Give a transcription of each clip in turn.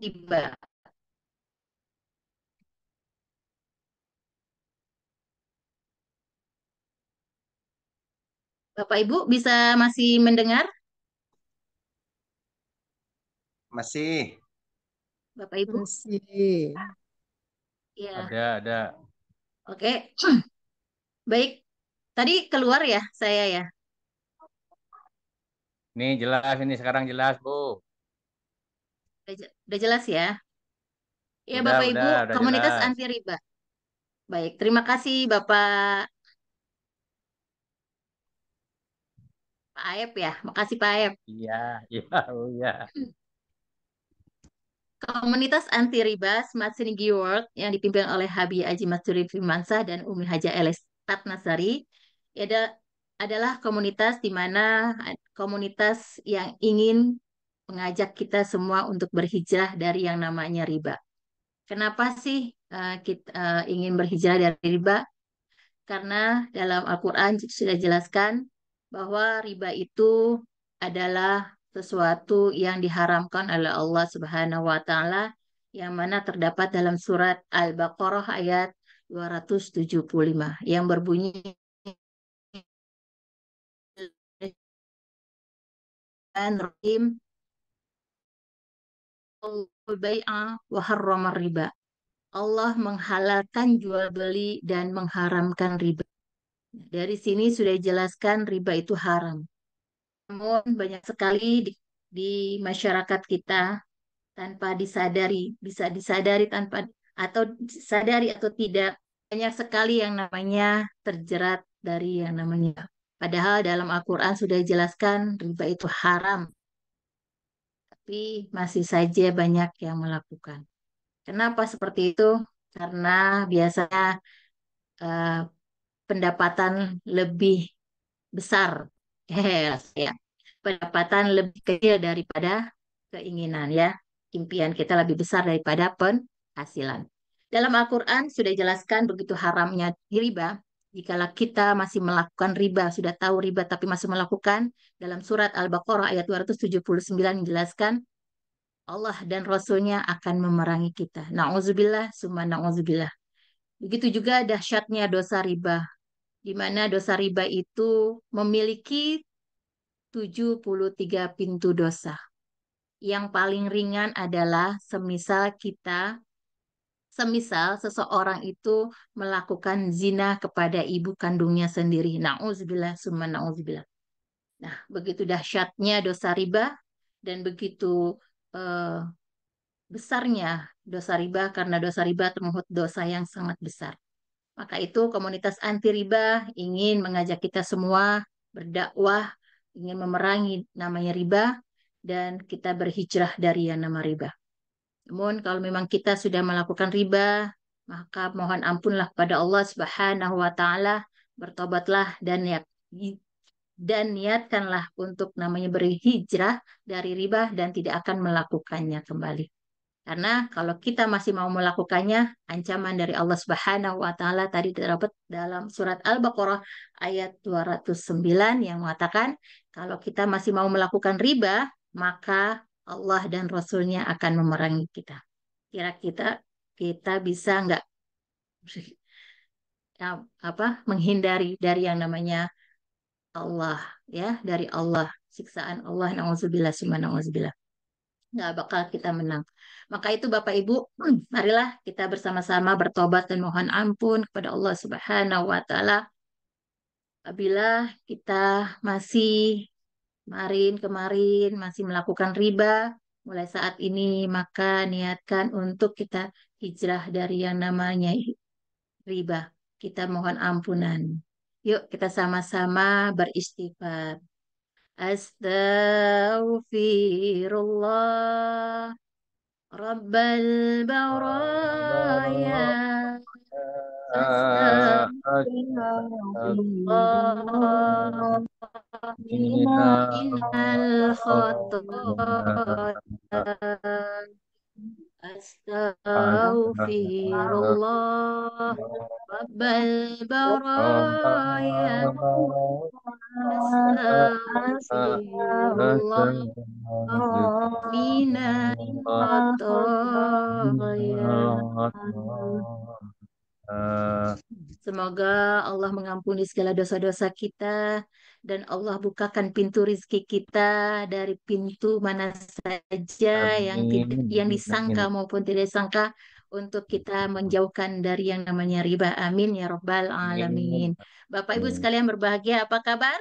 riba. Bapak Ibu bisa masih mendengar? Masih. Bapak Ibu? Masih. Ya, Ada. oke. Baik. Tadi keluar ya saya ya. Nih jelas, ini sekarang jelas, Bu. Udah jelas ya. Ya, Udah, Bapak Ibu, udah, udah komunitas jelas. anti riba. Baik, terima kasih Bapak Aep ya. Makasih Pak Aep. Iya, iya, oh iya. Komunitas anti riba Smart Synergy World yang dipimpin oleh Habi Aji Masturi Firmansah dan Umi Haja Eles Ratnasari adalah komunitas di mana komunitas yang ingin mengajak kita semua untuk berhijrah dari yang namanya riba. Kenapa sih kita ingin berhijrah dari riba? Karena dalam Al-Quran sudah jelaskan bahwa riba itu adalah sesuatu yang diharamkan oleh Allah Subhanahu wa taala yang mana terdapat dalam surat Al-Baqarah ayat 275 yang berbunyi Rahim wa harramar riba. Allah menghalalkan jual beli dan mengharamkan riba. Dari sini sudah dijelaskan riba itu haram. Namun banyak sekali di masyarakat kita tanpa disadari, bisa disadari tanpa atau sadari atau tidak, banyak sekali yang namanya terjerat dari yang namanya. Padahal dalam Al-Quran sudah dijelaskan riba itu haram, tapi masih saja banyak yang melakukan. Kenapa seperti itu? Karena biasanya eh, pendapatan lebih besar. Ya. Pendapatan lebih kecil daripada keinginan ya. Impian kita lebih besar daripada penghasilan. Dalam Al-Quran sudah jelaskan begitu haramnya riba. Jikalau kita masih melakukan riba, sudah tahu riba tapi masih melakukan, dalam surat Al-Baqarah ayat 279 menjelaskan Allah dan Rasulnya akan memerangi kita. Na'udzubillah, summa na'udzubillah. Begitu juga dahsyatnya dosa riba, di mana dosa riba itu memiliki 73 pintu dosa. Yang paling ringan adalah semisal seseorang itu melakukan zina kepada ibu kandungnya sendiri. Na'udzubillah, summa na'udzubillah. Nah, begitu dahsyatnya dosa riba dan begitu eh, besarnya dosa riba karena dosa riba termasuk dosa yang sangat besar. Maka itu komunitas anti riba ingin mengajak kita semua berdakwah, ingin memerangi namanya riba, dan kita berhijrah dari yang nama riba. Namun kalau memang kita sudah melakukan riba, maka mohon ampunlah kepada Allah Subhanahu wa taala, bertobatlah dan niatkanlah untuk namanya berhijrah dari riba dan tidak akan melakukannya kembali. Karena kalau kita masih mau melakukannya, ancaman dari Allah Subhanahu wa taala tadi terdapat dalam surat Al-Baqarah ayat 209 yang mengatakan kalau kita masih mau melakukan riba, maka Allah dan Rasulnya akan memerangi kita. Kira kita kita bisa nggak ya, menghindari dari yang namanya Allah ya, dari Allah, siksaan Allah, nauzubillah summa nauzubillah. Nggak bakal kita menang. Maka itu Bapak Ibu, marilah kita bersama-sama bertobat dan mohon ampun kepada Allah Subhanahu wa taala apabila kita masih kemarin masih melakukan riba, mulai saat ini maka niatkan untuk kita hijrah dari yang namanya riba. Kita mohon ampunan. Yuk kita sama-sama beristighfar. Astaghfirullah. رب البرايا أستغفر الله من الخطايا أستغفر الله رب البرايا أستغفر الله من خطايانا. Eh, Semoga Allah mengampuni segala dosa-dosa kita dan Allah bukakan pintu rizki kita dari pintu mana saja yang Amin, tidak yang amin, disangka amin. maupun tidak disangka untuk kita menjauhkan dari yang namanya riba. Amin ya Rabbal Alamin. Amin. Bapak Ibu Amin. sekalian berbahagia, apa kabar?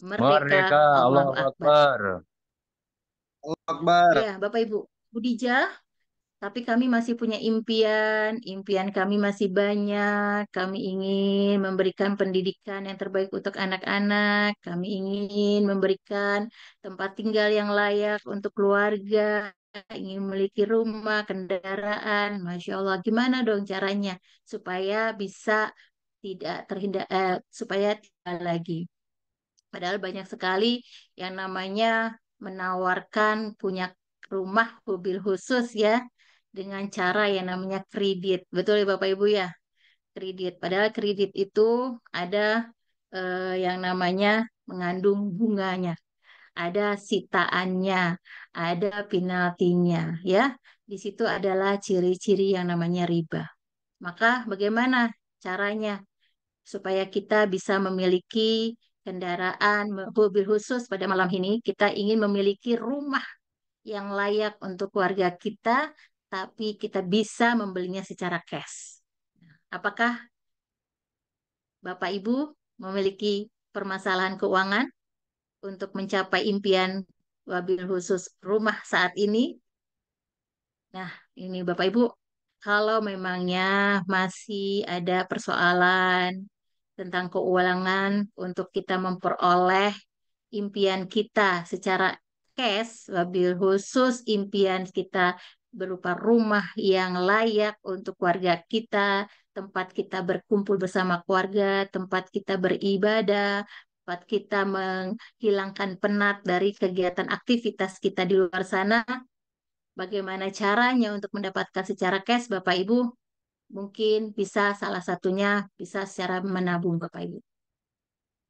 Merdeka, Merdeka, Allahu Allahu Akbar. Akbar. Allah Akbar. Ya, Bapak Ibu, Budija. Tapi kami masih punya impian, impian kami masih banyak. Kami ingin memberikan pendidikan yang terbaik untuk anak-anak. Kami ingin memberikan tempat tinggal yang layak untuk keluarga. Ingin memiliki rumah, kendaraan. Masya Allah, gimana dong caranya supaya bisa tidak terhindar, supaya tidak lagi. Padahal banyak sekali yang namanya menawarkan punya rumah mobil khusus ya dengan cara yang namanya kredit. Betul ya Bapak Ibu ya? Kredit. Padahal kredit itu ada yang namanya mengandung bunganya, ada sitaannya, ada penaltinya ya. Di situ adalah ciri-ciri yang namanya riba. Maka bagaimana caranya supaya kita bisa memiliki kendaraan, mobil khusus pada malam ini? Kita ingin memiliki rumah yang layak untuk keluarga kita, tapi kita bisa membelinya secara cash. Apakah Bapak Ibu memiliki permasalahan keuangan untuk mencapai impian wabil khusus rumah saat ini? Nah, ini Bapak Ibu, kalau memangnya masih ada persoalan tentang keuangan untuk kita memperoleh impian kita secara cash, wabil khusus impian kita berupa rumah yang layak untuk keluarga kita, tempat kita berkumpul bersama keluarga, tempat kita beribadah, tempat kita menghilangkan penat dari kegiatan aktivitas kita di luar sana. Bagaimana caranya untuk mendapatkan secara cash, Bapak Ibu? Mungkin bisa salah satunya bisa secara menabung, Bapak Ibu.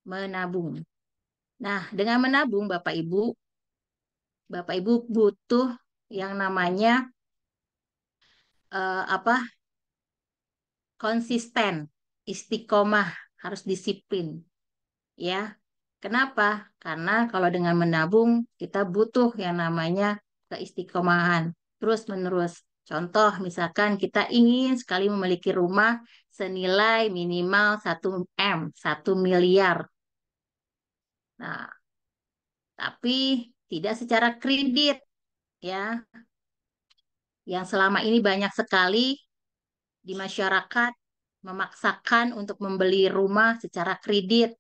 Menabung. Nah, dengan menabung Bapak Ibu butuh yang namanya apa? Konsisten, istiqomah, harus disiplin, ya. Kenapa? Karena kalau dengan menabung kita butuh yang namanya keistiqomahan, terus-menerus. Contoh, misalkan kita ingin sekali memiliki rumah senilai minimal 1 M, 1 miliar. Nah, tapi tidak secara kredit, ya. Yang selama ini banyak sekali di masyarakat memaksakan untuk membeli rumah secara kredit,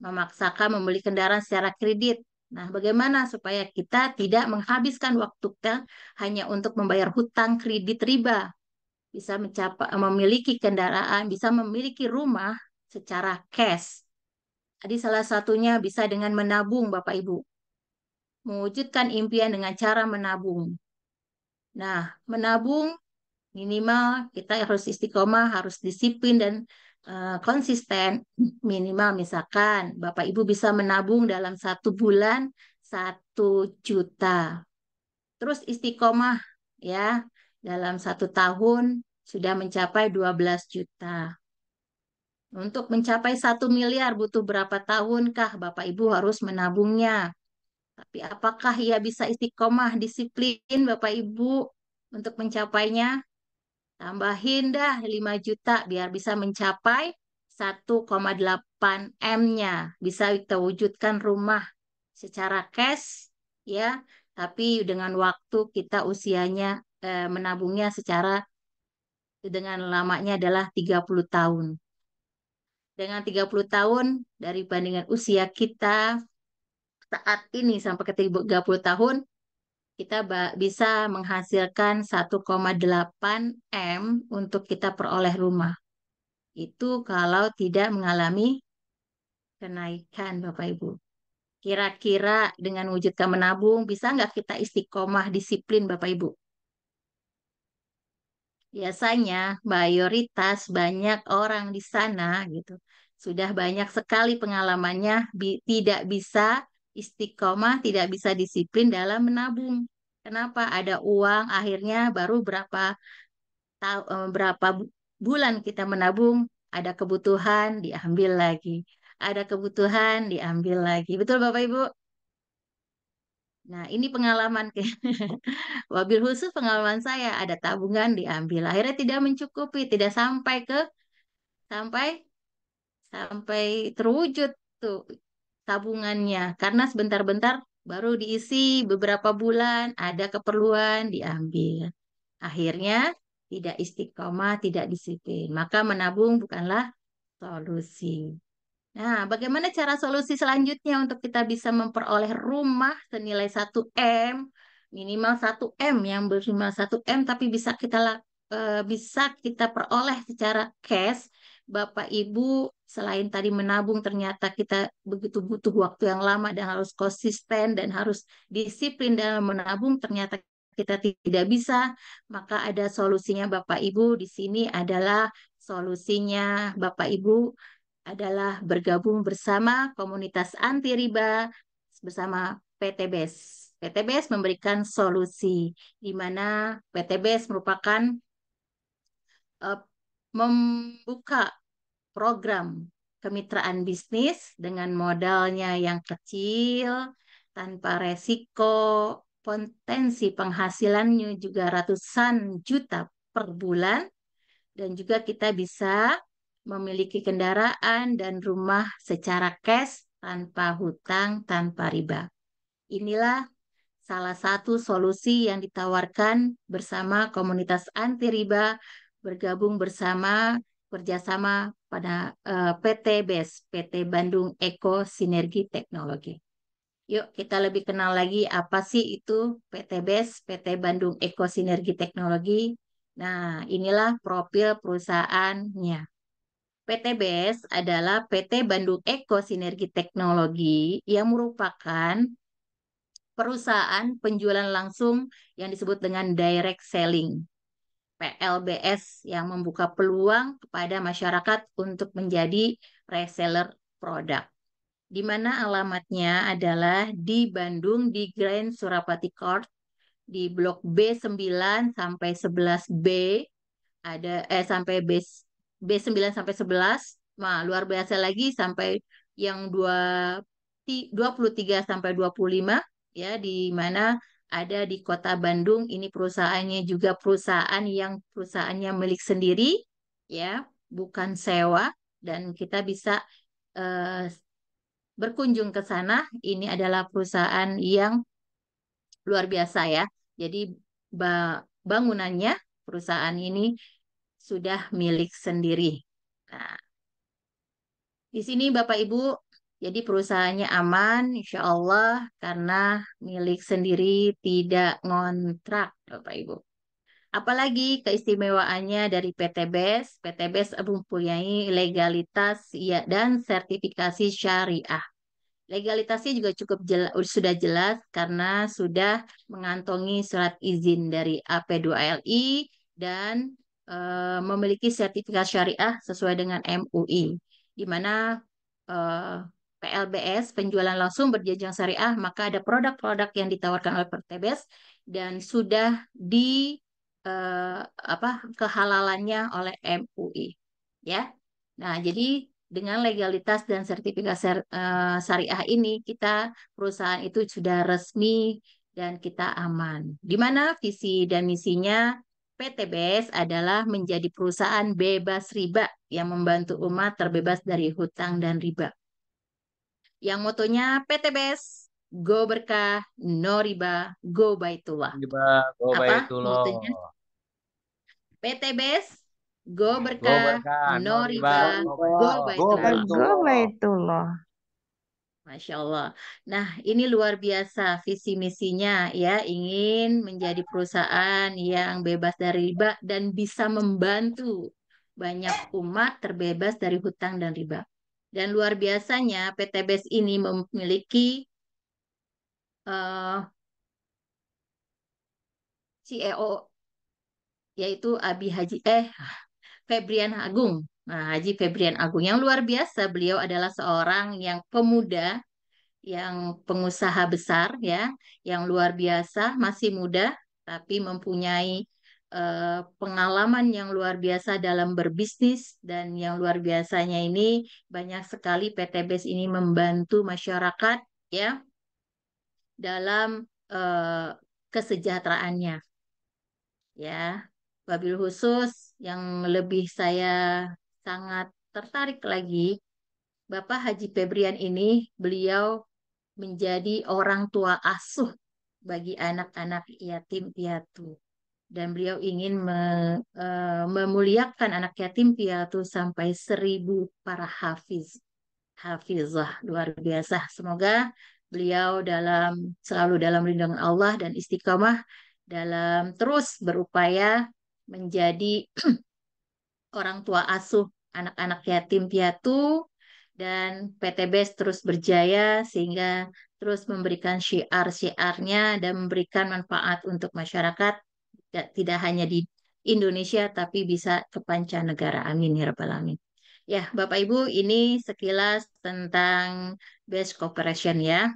memaksakan membeli kendaraan secara kredit. Nah, bagaimana supaya kita tidak menghabiskan waktu kita hanya untuk membayar hutang kredit riba, bisa mencapai memiliki kendaraan, bisa memiliki rumah secara cash. Jadi salah satunya bisa dengan menabung, Bapak Ibu. Mewujudkan impian dengan cara menabung. Nah, menabung minimal kita harus istiqomah, harus disiplin dan konsisten. Minimal misalkan Bapak Ibu bisa menabung dalam 1 bulan 1 juta. Terus istiqomah ya dalam 1 tahun sudah mencapai 12 juta. Untuk mencapai 1 miliar butuh berapa tahunkah Bapak Ibu harus menabungnya? Tapi apakah ia bisa istiqomah, disiplin Bapak Ibu untuk mencapainya? Tambahin dah 5 juta biar bisa mencapai 1,8 M-nya. Bisa kita wujudkan rumah secara cash ya, tapi dengan waktu kita usianya menabungnya secara dengan lamanya adalah 30 tahun. Dengan 30 tahun dari bandingan usia kita saat ini sampai ke 30 tahun kita bisa menghasilkan 1,8 M untuk kita peroleh rumah. Itu kalau tidak mengalami kenaikan, Bapak Ibu. Kira-kira dengan wujudkan menabung, bisa nggak kita istiqomah disiplin, Bapak Ibu? Biasanya mayoritas banyak orang di sana gitu. Sudah banyak sekali pengalamannya tidak bisa istiqomah, tidak bisa disiplin dalam menabung. Kenapa? Ada uang, akhirnya baru berapa bulan kita menabung, ada kebutuhan diambil lagi. Ada kebutuhan diambil lagi. Betul Bapak Ibu? Nah, ini pengalaman wabil khusus pengalaman saya, ada tabungan diambil. Akhirnya tidak mencukupi, tidak sampai sampai terwujud tuh tabungannya. Karena sebentar-bentar baru diisi beberapa bulan, ada keperluan diambil. Akhirnya tidak istiqomah, tidak disiplin. Maka menabung bukanlah solusi. Nah, bagaimana cara solusi selanjutnya untuk kita bisa memperoleh rumah senilai 1 M, minimal 1 M, yang bernilai 1 M, tapi bisa kita peroleh secara cash. Bapak Ibu, selain tadi menabung, ternyata kita begitu butuh waktu yang lama dan harus konsisten dan harus disiplin dalam menabung, ternyata kita tidak bisa, maka ada solusinya Bapak Ibu. Di sini adalah solusinya Bapak Ibu adalah bergabung bersama komunitas anti riba bersama PTBS. PTBS memberikan solusi di mana PTBS merupakan eh, membuka program kemitraan bisnis dengan modalnya yang kecil, tanpa resiko, potensi penghasilannya juga ratusan juta per bulan, dan juga kita bisa memiliki kendaraan dan rumah secara cash tanpa hutang, tanpa riba. Inilah salah satu solusi yang ditawarkan bersama komunitas anti riba, bergabung bersama kerjasama pada PT BES, PT Bandung Eko Sinergi Teknologi. Yuk kita lebih kenal lagi apa sih itu PT BES, PT Bandung Eko Sinergi Teknologi. Nah, inilah profil perusahaannya. PT BES adalah PT Bandung Eko Sinergi Teknologi yang merupakan perusahaan penjualan langsung yang disebut dengan direct selling. PLBS yang membuka peluang kepada masyarakat untuk menjadi reseller produk. Di mana alamatnya adalah di Bandung di Grand Surapati Court di Blok B9 sampai 11B, sampai B9 sampai 11. Nah, luar biasa lagi sampai yang 23 sampai 25, ya, di mana ada di Kota Bandung. Ini perusahaannya juga perusahaannya milik sendiri, ya, bukan sewa, dan kita bisa eh, berkunjung ke sana. Ini adalah perusahaan yang luar biasa ya. Jadi bangunannya perusahaan ini sudah milik sendiri. Nah, di sini Bapak Ibu, jadi perusahaannya aman, insya Allah, karena milik sendiri, tidak ngontrak, Bapak Ibu. Apalagi keistimewaannya dari PT BES, PT BES mempunyai legalitas ya, dan sertifikasi syariah. Legalitasnya juga sudah jelas karena sudah mengantongi surat izin dari AP2LI dan memiliki sertifikat syariah sesuai dengan MUI, di mana eh, PLBS penjualan langsung berjenjang syariah, maka ada produk-produk yang ditawarkan oleh PTBS dan sudah kehalalannya oleh MUI, ya. Nah, jadi dengan legalitas dan sertifikat syariah ini, kita perusahaan itu sudah resmi dan kita aman. Di mana visi dan misinya PTBS adalah menjadi perusahaan bebas riba yang membantu umat terbebas dari hutang dan riba. Yang motonya PTBS, Go Berkah, No Riba, Go Baitullah. Riba, go Apa baitullah. motonya? PTBS, Go Go Berkah, berkah, no No riba, Riba, go Go baitullah. Go Baitullah. Go Baitullah. Baitullah. Masya Allah. Nah, ini luar biasa visi misinya ya, ingin menjadi perusahaan yang bebas dari riba dan bisa membantu banyak umat terbebas dari hutang dan riba. Dan luar biasanya PTBS ini memiliki eh, CEO, yaitu Febrian Agung. Nah, Haji Febrian Agung yang luar biasa. Beliau adalah seorang yang pemuda yang pengusaha besar ya, yang luar biasa, masih muda tapi mempunyai pengalaman yang luar biasa dalam berbisnis, dan yang luar biasanya ini banyak sekali PT BES ini membantu masyarakat ya dalam kesejahteraannya ya. Wabil khusus yang lebih saya sangat tertarik lagi, Bapak Haji Febrian ini, beliau menjadi orang tua asuh bagi anak-anak yatim piatu. Dan beliau ingin memuliakan anak yatim piatu sampai 1.000 para hafizah luar biasa. Semoga beliau selalu dalam lindungan Allah dan istiqomah dalam terus berupaya menjadi orang tua asuh anak-anak yatim piatu, dan PTBS terus berjaya sehingga terus memberikan syiar-syiarnya dan memberikan manfaat untuk masyarakat, tidak hanya di Indonesia tapi bisa ke pancanegara. Amin ya rabbal alamin. Ya, Bapak Ibu, ini sekilas tentang Best Cooperation ya.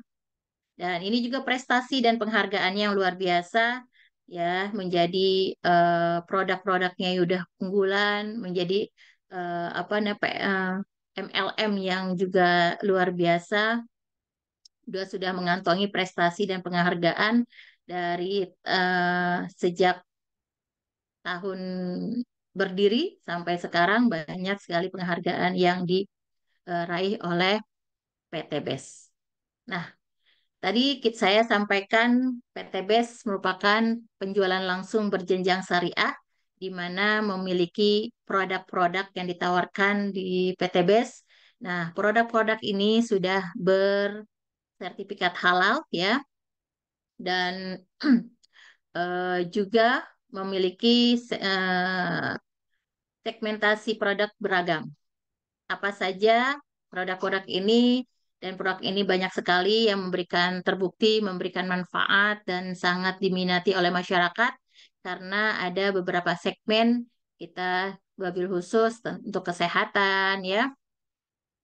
Dan ini juga prestasi dan penghargaannya yang luar biasa ya, menjadi produk-produknya yang udah unggulan, menjadi apa namanya MLM yang juga luar biasa, sudah mengantongi prestasi dan penghargaan dari sejak tahun berdiri sampai sekarang, banyak sekali penghargaan yang diraih oleh PT BES. Nah, tadi saya sampaikan PT BES merupakan penjualan langsung berjenjang syariah, di mana memiliki produk-produk yang ditawarkan di PT BES. Nah, produk-produk ini sudah bersertifikat halal ya, dan juga memiliki segmentasi produk beragam. Apa saja produk-produk ini, dan produk ini banyak sekali yang terbukti memberikan manfaat dan sangat diminati oleh masyarakat karena ada beberapa segmen kita wabil khusus untuk kesehatan ya,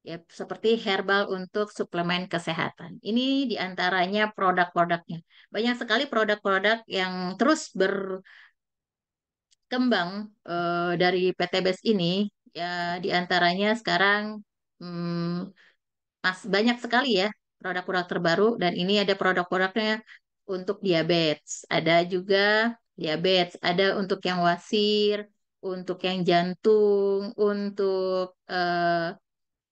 ya seperti herbal untuk suplemen kesehatan. Ini diantaranya produk-produknya. Banyak sekali produk-produk yang terus berkembang dari PT BES ini, ya diantaranya sekarang hmm, banyak sekali ya produk-produk terbaru, dan ini ada produk-produknya untuk diabetes. Ada juga diabetes, ada untuk yang wasir, untuk yang jantung, untuk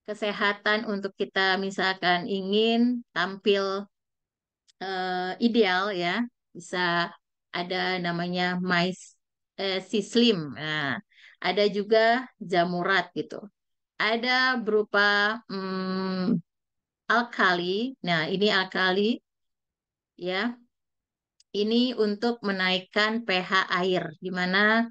kesehatan, untuk kita misalkan ingin tampil ideal ya, bisa ada namanya si Slim. Nah, ada juga Jamurat gitu. Ada berupa alkali. Nah, ini alkali ya. Ini untuk menaikkan pH air, di mana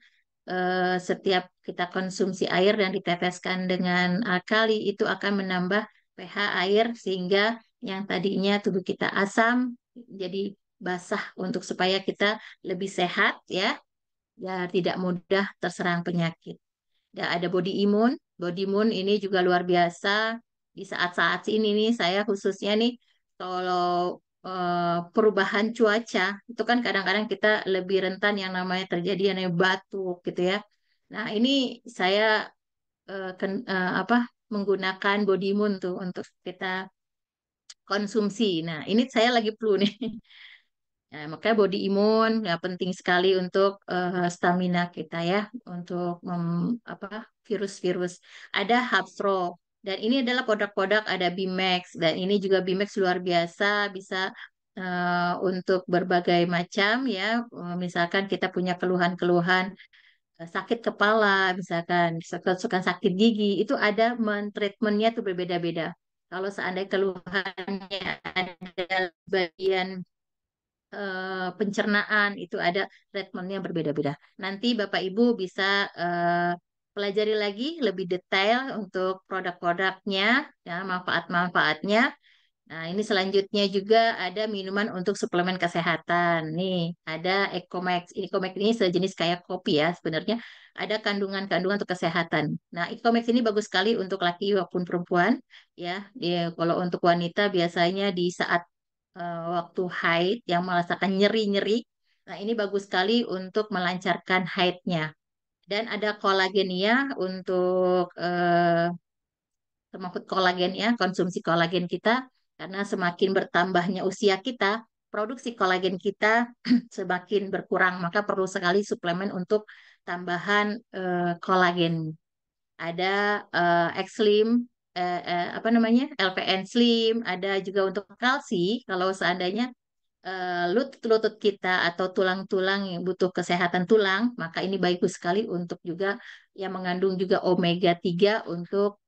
setiap kita konsumsi air dan diteteskan dengan alkali itu akan menambah pH air sehingga yang tadinya tubuh kita asam jadi basah, untuk supaya kita lebih sehat ya, ya tidak mudah terserang penyakit. Dan ada body imun. Body imun ini juga luar biasa. Di saat-saat ini nih, saya khususnya nih, kalau perubahan cuaca, itu kan kadang-kadang kita lebih rentan yang namanya terjadi yang namanya batuk gitu ya. Nah, ini saya apa menggunakan body imun tuh untuk kita konsumsi. Nah, ini saya lagi flu nih. Nah, makanya body imun ya penting sekali untuk stamina kita ya, untuk apa virus-virus. Ada Hapsro, dan ini adalah produk-produk, ada Bimax, dan ini juga Bimax luar biasa, bisa untuk berbagai macam ya. Misalkan kita punya keluhan-keluhan sakit kepala, misalkan suka sakit gigi, itu ada treatmentnya tuh berbeda-beda. Kalau seandainya keluhannya ada bagian pencernaan, itu ada treatmentnya berbeda-beda. Nanti Bapak Ibu bisa pelajari lagi lebih detail untuk produk-produknya, ya manfaat-manfaatnya. Nah, ini selanjutnya juga ada minuman untuk suplemen kesehatan. Nih, ada Ecomax. Ecomax ini sejenis kayak kopi ya sebenarnya. Ada kandungan-kandungan untuk kesehatan. Nah, Ecomax ini bagus sekali untuk laki maupun perempuan. Ya, kalau untuk wanita biasanya di saat waktu haid yang merasakan nyeri-nyeri. Nah, ini bagus sekali untuk melancarkan haidnya. Dan ada kolagenia untuk termasuk kolagen ya, konsumsi kolagen kita karena semakin bertambahnya usia kita, produksi kolagen kita semakin berkurang, maka perlu sekali suplemen untuk tambahan kolagen. Ada X-Slim, apa namanya, LPN Slim, ada juga untuk kalsi kalau seandainya lutut kita atau tulang-tulang yang butuh kesehatan tulang, maka ini bagus sekali untuk juga yang mengandung juga omega 3 untuk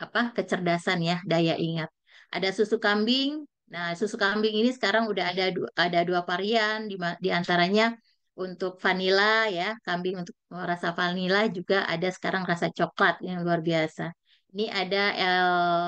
apa kecerdasan ya, daya ingat. Ada susu kambing. Nah, susu kambing ini sekarang udah ada dua varian di antaranya untuk vanila ya, kambing untuk rasa vanila juga ada sekarang rasa coklat yang luar biasa. Ini ada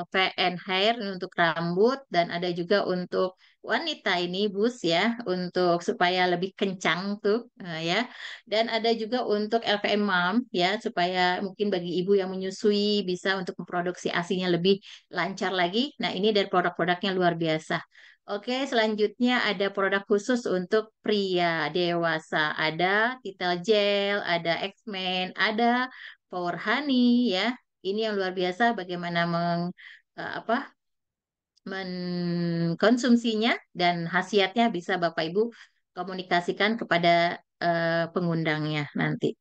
LPN hair ini untuk rambut dan ada juga untuk wanita ini bus ya untuk supaya lebih kencang tuh ya. Dan ada juga untuk LPM Mom ya, supaya mungkin bagi ibu yang menyusui bisa untuk memproduksi ASINya lebih lancar lagi. Nah, ini dari produk-produknya luar biasa. Oke, selanjutnya ada produk khusus untuk pria dewasa. Ada Titel Gel, ada X-Men, ada Power Honey ya. Ini yang luar biasa bagaimana apa mengkonsumsinya dan khasiatnya bisa Bapak Ibu komunikasikan kepada pengundangnya nanti.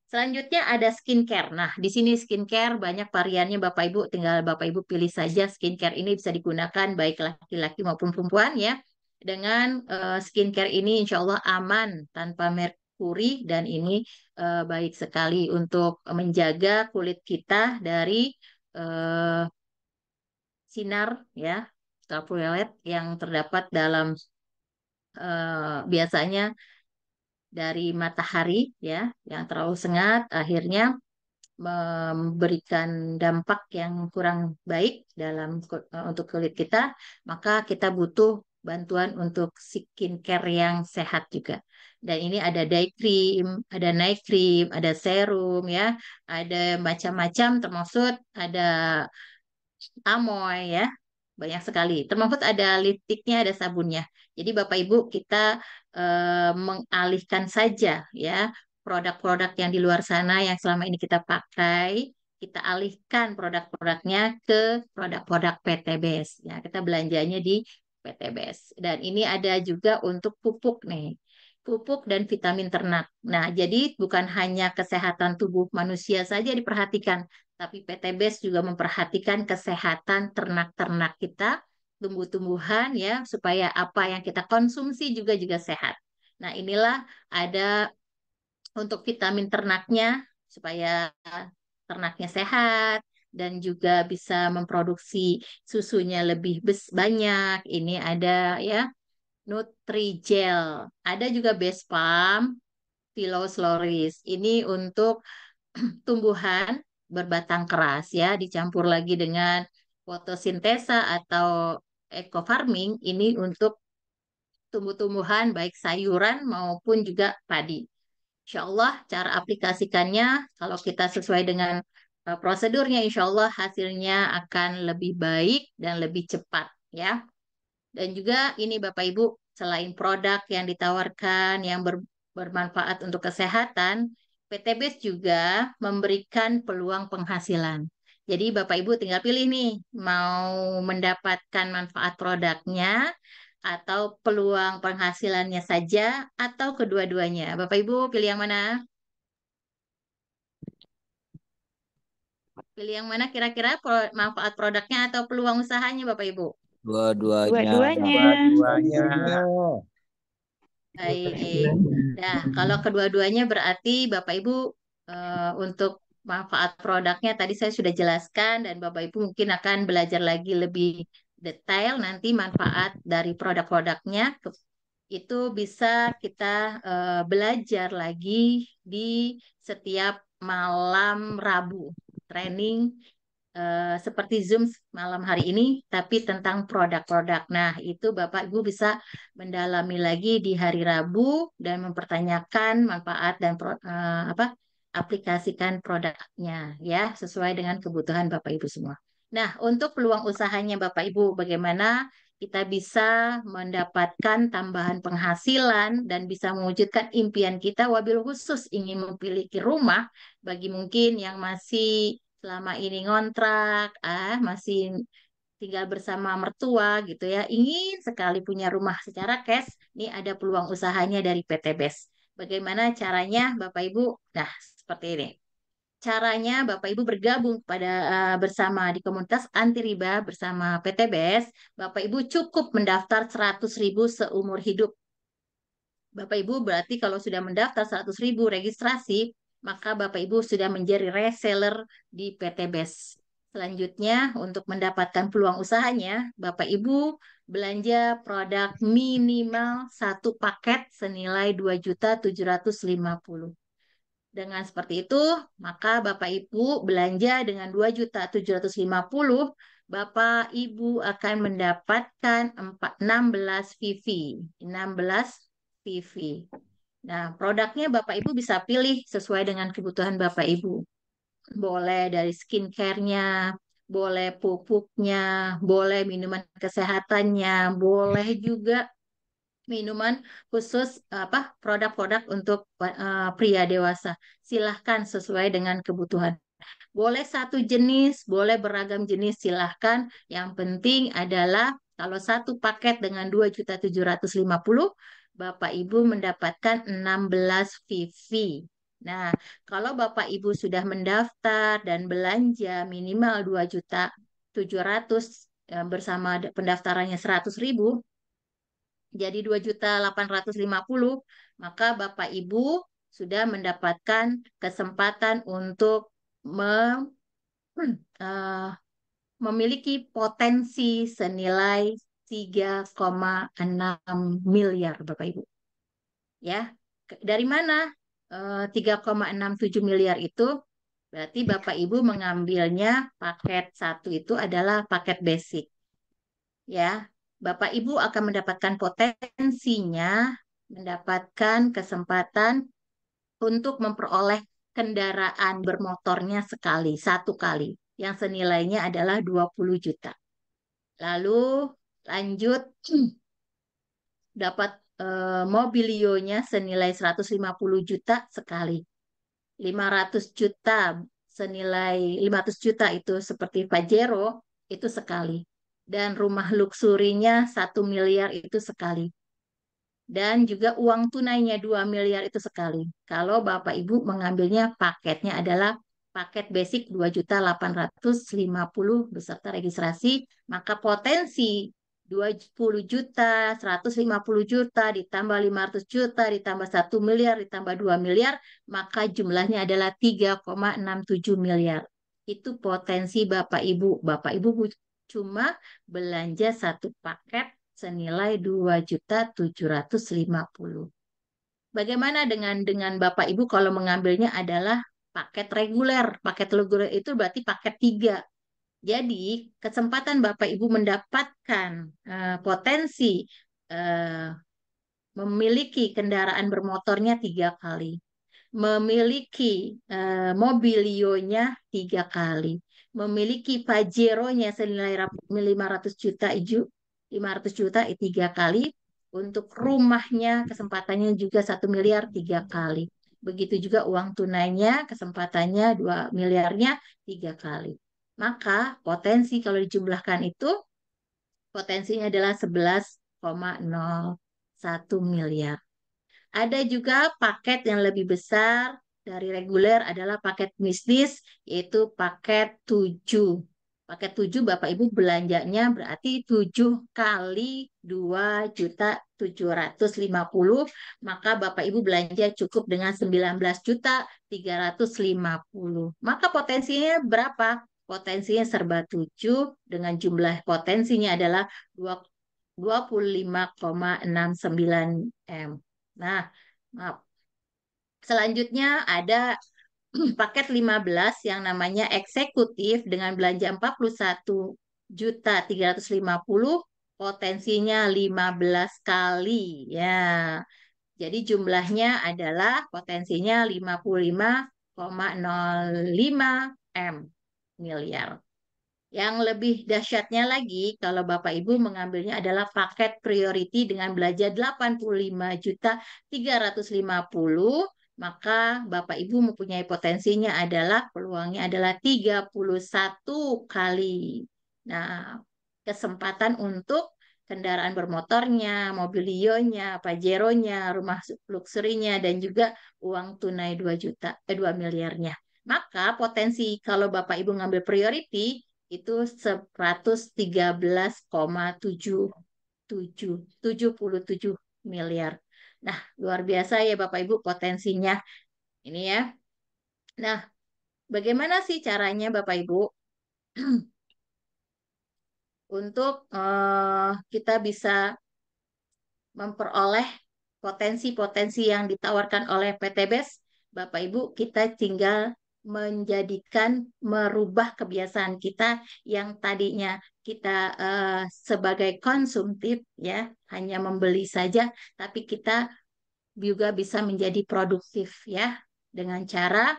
Selanjutnya ada skincare. Nah, di sini skincare banyak variannya Bapak Ibu, tinggal Bapak Ibu pilih saja skincare ini bisa digunakan baik laki-laki maupun perempuan ya. Dengan skincare ini insya Allah aman tanpa merkuri dan ini baik sekali untuk menjaga kulit kita dari eh, sinar ya ultraviolet yang terdapat dalam biasanya dari matahari ya yang terlalu sengat akhirnya memberikan dampak yang kurang baik untuk kulit kita, maka kita butuh bantuan untuk skincare yang sehat juga. Dan ini ada day cream, ada night cream, ada serum ya, ada macam-macam termasuk ada amoy ya. Banyak sekali. Termasuk ada lipstiknya, ada sabunnya. Jadi Bapak Ibu kita mengalihkan saja ya produk-produk yang di luar sana yang selama ini kita pakai, kita alihkan produk-produknya ke produk-produk PTBS. Ya, kita belanjanya di PTBS. Dan ini ada juga untuk pupuk nih. Pupuk dan vitamin ternak. Nah, jadi bukan hanya kesehatan tubuh manusia saja diperhatikan, tapi PTBS juga memperhatikan kesehatan ternak-ternak kita, tumbuh-tumbuhan ya, supaya apa yang kita konsumsi juga sehat. Nah, inilah ada untuk vitamin ternaknya supaya ternaknya sehat dan juga bisa memproduksi susunya lebih banyak. Ini ada ya Nutrijel. Ada juga Best Palm, Phylloslorys. Ini untuk tumbuhan berbatang keras ya, dicampur lagi dengan fotosintesa atau eco farming ini untuk tumbuh-tumbuhan baik sayuran maupun juga padi. Insya Allah cara aplikasikannya kalau kita sesuai dengan prosedurnya, insya Allah hasilnya akan lebih baik dan lebih cepat ya. Dan juga ini Bapak Ibu, selain produk yang ditawarkan yang bermanfaat untuk kesehatan, PTBS juga memberikan peluang penghasilan. Jadi Bapak Ibu tinggal pilih nih, mau mendapatkan manfaat produknya atau peluang penghasilannya saja atau kedua-duanya. Bapak Ibu pilih yang mana? Pilih yang mana kira-kira manfaat produknya atau peluang usahanya Bapak Ibu? Dua-duanya. Dua-duanya. Dua-duanya. Baik. Nah, kalau kedua-duanya berarti Bapak Ibu untuk manfaat produknya tadi saya sudah jelaskan dan Bapak Ibu mungkin akan belajar lagi lebih detail nanti manfaat dari produk-produknya. Itu bisa kita belajar lagi di setiap malam Rabu training seperti Zoom malam hari ini, tapi tentang produk-produk. Nah, itu Bapak Ibu bisa mendalami lagi di hari Rabu dan mempertanyakan manfaat dan aplikasikan produknya ya sesuai dengan kebutuhan Bapak Ibu semua. Nah, untuk peluang usahanya Bapak Ibu, bagaimana kita bisa mendapatkan tambahan penghasilan dan bisa mewujudkan impian kita, wabil khusus ingin memiliki rumah bagi mungkin yang masih selama ini ngontrak, masih tinggal bersama mertua gitu ya, ingin sekali punya rumah secara cash, ini ada peluang usahanya dari PT BES. Bagaimana caranya Bapak Ibu? Nah, seperti ini. Caranya Bapak Ibu bergabung bersama di komunitas anti riba bersama PT BES. Bapak Ibu cukup mendaftar 100.000 seumur hidup. Bapak Ibu berarti kalau sudah mendaftar 100.000 registrasi, maka Bapak Ibu sudah menjadi reseller di PT BES. Selanjutnya, untuk mendapatkan peluang usahanya, Bapak Ibu belanja produk minimal satu paket senilai 2.750.000. Dengan seperti itu, maka Bapak Ibu belanja dengan 2.750.000, Bapak Ibu akan mendapatkan 16 PV. 16 PV. Nah, produknya Bapak Ibu bisa pilih sesuai dengan kebutuhan Bapak Ibu. Boleh dari skincare-nya, boleh pupuknya, boleh minuman kesehatannya, boleh juga minuman khusus produk-produk untuk pria dewasa. Silahkan sesuai dengan kebutuhan. Boleh satu jenis, boleh beragam jenis, silahkan. Yang penting adalah kalau satu paket dengan 2.750.000, Bapak Ibu mendapatkan 16 VV. Nah, kalau Bapak Ibu sudah mendaftar dan belanja minimal 2.700.000 bersama pendaftarannya 100.000, jadi 2.850.000, maka Bapak Ibu sudah mendapatkan kesempatan untuk eh, memiliki potensi senilai 3,6 miliar Bapak Ibu. Ya, dari mana 3,67 miliar itu? Berarti Bapak Ibu mengambilnya paket satu itu adalah paket basic. Ya, Bapak Ibu akan mendapatkan potensinya, mendapatkan kesempatan untuk memperoleh kendaraan bermotornya satu kali, yang senilainya adalah 20 juta. Lalu lanjut dapat mobilionya senilai 150 juta sekali. 500 juta senilai 500 juta itu seperti Pajero itu sekali. Dan rumah luksurinya 1 miliar itu sekali. Dan juga uang tunainya 2 miliar itu sekali. Kalau Bapak Ibu mengambilnya paketnya adalah paket basic 2.850.000 beserta registrasi, maka potensi 20 juta, 150 juta, ditambah 500 juta, ditambah 1 miliar, ditambah 2 miliar, maka jumlahnya adalah 3,67 miliar. Itu potensi Bapak Ibu. Bapak Ibu cuma belanja satu paket senilai 2.750.000. Bagaimana dengan Bapak Ibu kalau mengambilnya adalah paket reguler? Paket reguler itu berarti paket 3. Jadi, kesempatan Bapak Ibu mendapatkan potensi eh, memiliki kendaraan bermotornya 3 kali, memiliki mobilionya 3 kali, memiliki Pajero-nya senilai 500 juta, 500 juta 3 kali, untuk rumahnya kesempatannya juga 1 miliar 3 kali. Begitu juga uang tunainya kesempatannya 2 miliarnya 3 kali. Maka potensi kalau dijumlahkan itu potensinya adalah 11,01 miliar. Ada juga paket yang lebih besar dari reguler adalah paket bisnis, yaitu paket 7. Paket 7 Bapak Ibu belanjanya berarti 7 kali 2.750.000, maka Bapak Ibu belanja cukup dengan 19.350. Maka potensinya berapa? Potensinya serba 7 dengan jumlah potensinya adalah 25,69 M. Nah, maaf. Selanjutnya ada paket 15 yang namanya eksekutif dengan belanja 41.350 potensinya 15 kali ya. Jadi jumlahnya adalah potensinya 55,05 M miliar. Yang lebih dahsyatnya lagi, kalau Bapak Ibu mengambilnya adalah paket priority dengan belanja 85.350, maka Bapak Ibu mempunyai potensinya adalah peluangnya adalah 31 kali. Nah, kesempatan untuk kendaraan bermotornya, mobilionya, pajeronya, rumah luxury-nya, dan juga uang tunai 2 miliarnya. Maka potensi kalau Bapak Ibu ngambil priority itu 113,77 miliar. Nah, luar biasa ya Bapak Ibu potensinya ini ya. Nah, bagaimana sih caranya Bapak Ibu untuk kita bisa memperoleh potensi-potensi yang ditawarkan oleh PTBES? Bapak Ibu, kita tinggal merubah kebiasaan kita yang tadinya kita sebagai konsumtif ya, hanya membeli saja, tapi kita juga bisa menjadi produktif ya dengan cara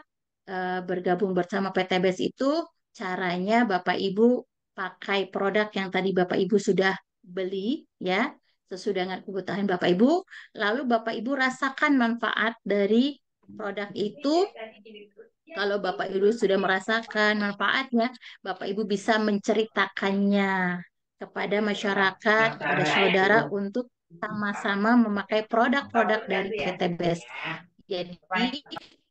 bergabung bersama PTBES itu. Caranya Bapak Ibu pakai produk yang tadi Bapak Ibu sudah beli ya, sesuai dengan kebutuhan Bapak Ibu, lalu Bapak Ibu rasakan manfaat dari produk itu. Kalau Bapak Ibu sudah merasakan manfaatnya, Bapak Ibu bisa menceritakannya kepada masyarakat, kepada saudara untuk sama-sama memakai produk-produk dari PTBES. Jadi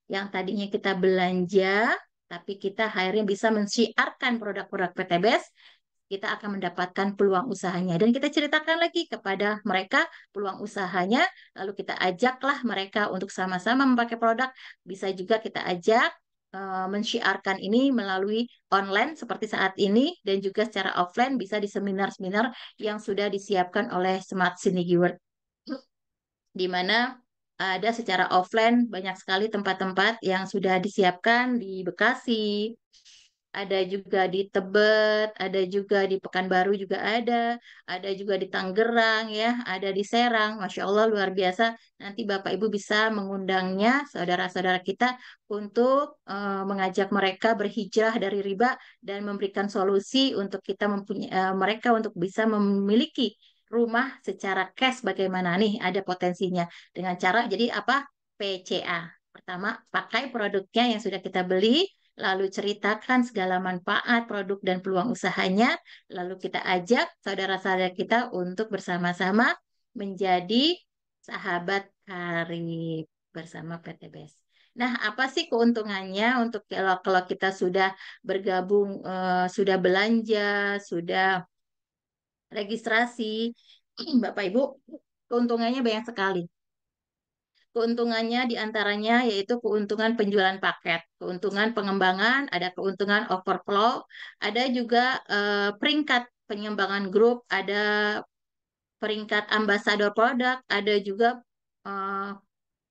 yang tadinya kita belanja, tapi kita akhirnya bisa mensiarkan produk-produk PTBES, kita akan mendapatkan peluang usahanya. Dan kita ceritakan lagi kepada mereka peluang usahanya, lalu kita ajaklah mereka untuk sama-sama memakai produk. Bisa juga kita ajak mensiarkan ini melalui online seperti saat ini, dan juga secara offline bisa di seminar-seminar yang sudah disiapkan oleh Smart Synergy, di mana ada secara offline banyak sekali tempat-tempat yang sudah disiapkan di Bekasi, ada juga di Tebet, ada juga di Pekanbaru juga ada juga di Tangerang ya, ada di Serang. Masya Allah luar biasa. Nanti Bapak Ibu bisa mengundangnya, saudara-saudara kita, untuk mengajak mereka berhijrah dari riba dan memberikan solusi untuk kita mempunyai mereka untuk bisa memiliki rumah secara cash. Bagaimana nih, ada potensinya dengan cara jadi apa? PCA. Pertama, pakai produknya yang sudah kita beli, lalu ceritakan segala manfaat produk dan peluang usahanya, lalu kita ajak saudara-saudara kita untuk bersama-sama menjadi sahabat karib bersama PTBES. Nah, apa sih keuntungannya untuk kalau kita sudah bergabung, sudah belanja, sudah registrasi, Bapak Ibu, keuntungannya banyak sekali. Keuntungannya diantaranya yaitu keuntungan penjualan paket, keuntungan pengembangan, ada keuntungan overflow, ada juga peringkat pengembangan grup, ada peringkat ambasador produk, ada juga eh,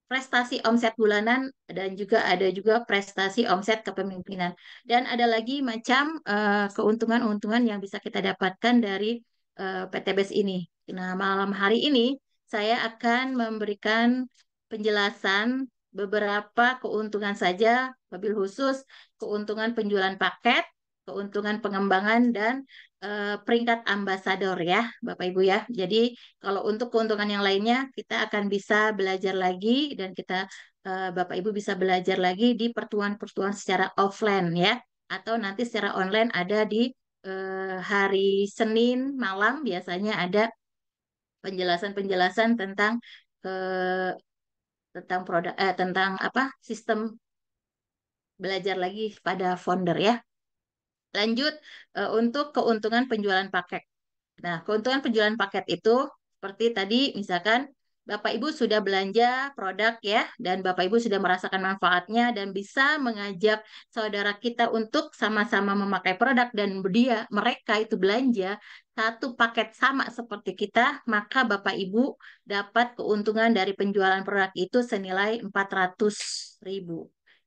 prestasi omset bulanan, dan juga ada juga prestasi omset kepemimpinan. Dan ada lagi macam keuntungan-keuntungan yang bisa kita dapatkan dari PTBES ini. Nah, malam hari ini saya akan memberikan penjelasan beberapa keuntungan saja, mobil khusus, keuntungan penjualan paket, keuntungan pengembangan, dan peringkat ambasador ya, Bapak Ibu ya. Jadi kalau untuk keuntungan yang lainnya, kita akan bisa belajar lagi, dan kita Bapak Ibu bisa belajar lagi di pertemuan-pertemuan secara offline ya, atau nanti secara online ada di hari Senin malam biasanya ada penjelasan-penjelasan eh, tentang apa sistem belajar lagi pada founder ya. Lanjut untuk keuntungan penjualan paket. Nah, keuntungan penjualan paket itu seperti tadi, misalkan Bapak Ibu sudah belanja produk ya, dan Bapak Ibu sudah merasakan manfaatnya dan bisa mengajak saudara kita untuk sama-sama memakai produk, dan mereka itu belanja satu paket sama seperti kita, maka Bapak Ibu dapat keuntungan dari penjualan produk itu senilai 400.000.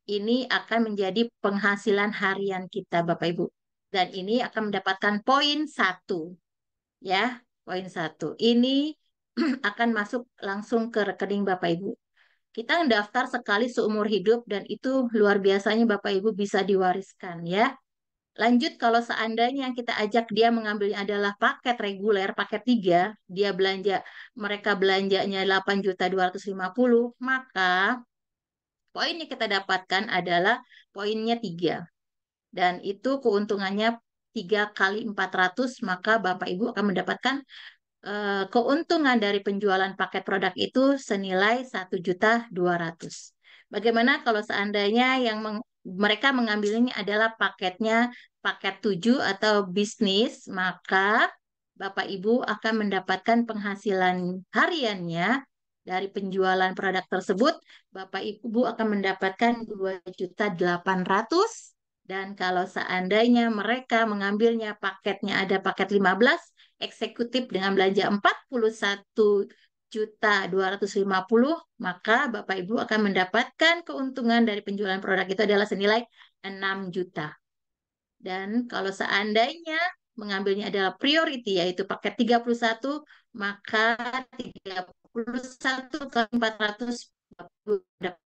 ini akan menjadi penghasilan harian kita, Bapak Ibu. Dan ini akan mendapatkan poin 1. Ya, poin 1. Ini akan masuk langsung ke rekening Bapak Ibu. Kita daftar sekali seumur hidup dan itu luar biasanya Bapak Ibu bisa diwariskan ya. Lanjut kalau seandainya yang kita ajak dia mengambilnya adalah paket reguler, paket 3, dia mereka belanjanya 8.250.000, maka poin yang kita dapatkan adalah poinnya 3. Dan itu keuntungannya 3 kali 400, maka Bapak Ibu akan mendapatkan keuntungan dari penjualan paket produk itu senilai 1.200.000. Bagaimana kalau seandainya yang mereka mengambilnya adalah paket 7 atau bisnis, maka Bapak Ibu akan mendapatkan penghasilan hariannya dari penjualan produk tersebut. Bapak Ibu akan mendapatkan 2.800.000. Dan kalau seandainya mereka mengambilnya paketnya ada paket 15, eksekutif dengan belanja 41.250.000, maka Bapak Ibu akan mendapatkan keuntungan dari penjualan produk itu adalah senilai 6 juta. Dan kalau seandainya mengambilnya adalah priority yaitu paket 31, maka 31 kali 400 mendapatkan